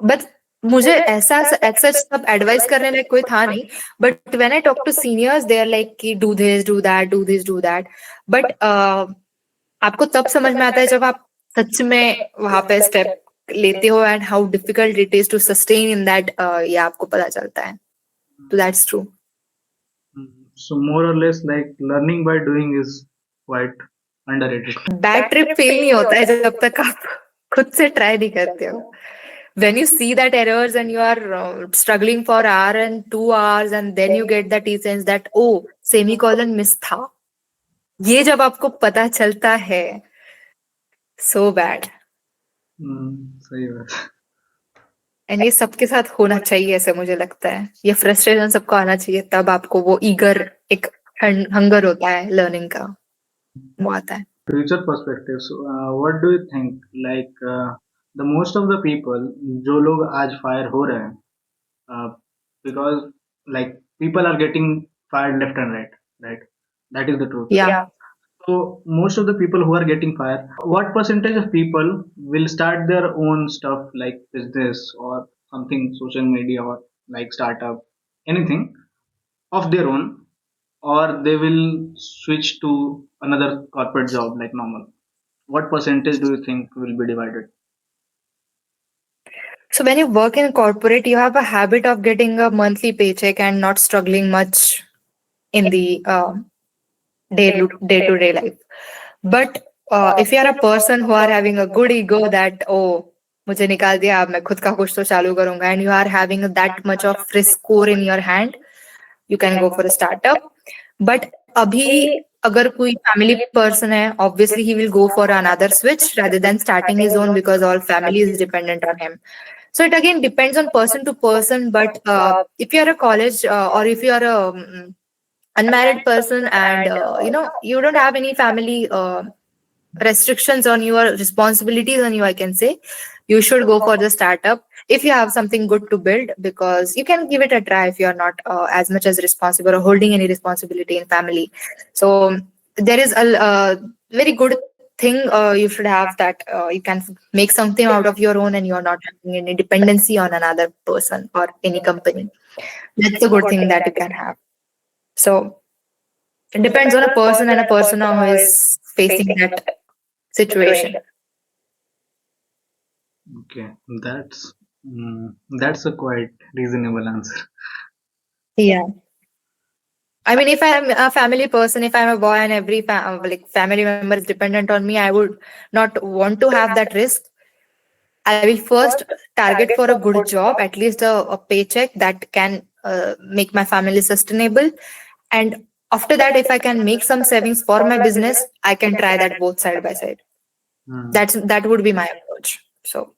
बट मुझे ऐसा ऐसा सब एडवाइस करने लायक कोई था नहीं. But when I talk to seniors they are like कि do this do that do this do that. But आपको तब समझ में आता है जब आप सच में वहां पे स्टेप लेते हो and how difficult it is to sustain in that, ये आपको पता चलता है. तो that's true. so more or less like learning by doing is quite underrated. Bad trip fail नहीं होता है जब तक आप खुद से ट्राई नहीं करते हो. When you see that errors and you are struggling for hour and 2 hours and then you get that sense that oh semicolon miss था, ये जब आपको पता चलता है, so bad. सही बात। एंड ये सबके साथ होना चाहिए ऐसे मुझे लगता है. ये फ्रस्ट्रेशन सबको आना चाहिए, तब आपको वो ईगर एक हंगर होता है लर्निंग का, वो आता है. Future perspectives, what do you think, like the most of the people जो लोग आज फायर हो रहे हैं, because like people are getting fired left and right, right? That is the truth. या So most of the people who are getting fired, what percentage of people will start their own stuff like business or something, social media or like startup, anything of their own, or they will switch to another corporate job like normal? What percentage do you think will be divided? so when you work in corporate you have a habit of getting a monthly paycheck and not struggling much in the day to day life. But if you are a person who are having a good ego that oh मुझे निकाल दिया अब मैं खुद का कुछ तो चालू करूंगा and you are having that much of risk score in your hand, you can go for a startup. But अभी अगर कोई family person है obviously he will go for another switch rather than starting his own because all family is dependent on him. So it again depends on person to person. But if you are a college or if you are a unmarried person and you don't have any family restrictions on your responsibilities on you, I can say you should go for the startup if you have something good to build, because you can give it a try if you are not as much as responsible or holding any responsibility in family. So there is a very good thing you should have, that you can make something out of your own and you are not having any dependency on another person or any company. That's a good thing that you can have. So it depends on a person and a persona who is facing that situation. Okay, that's that's a quite reasonable answer. Yeah. I mean, if I'm a family person, if I'm a boy and every like family member is dependent on me, I would not want to have that risk. I will first target for a good job, at least a paycheck that can make my family sustainable. And after that, if I can make some savings for my business, I can try that both side by side. Hmm. That would be my approach. So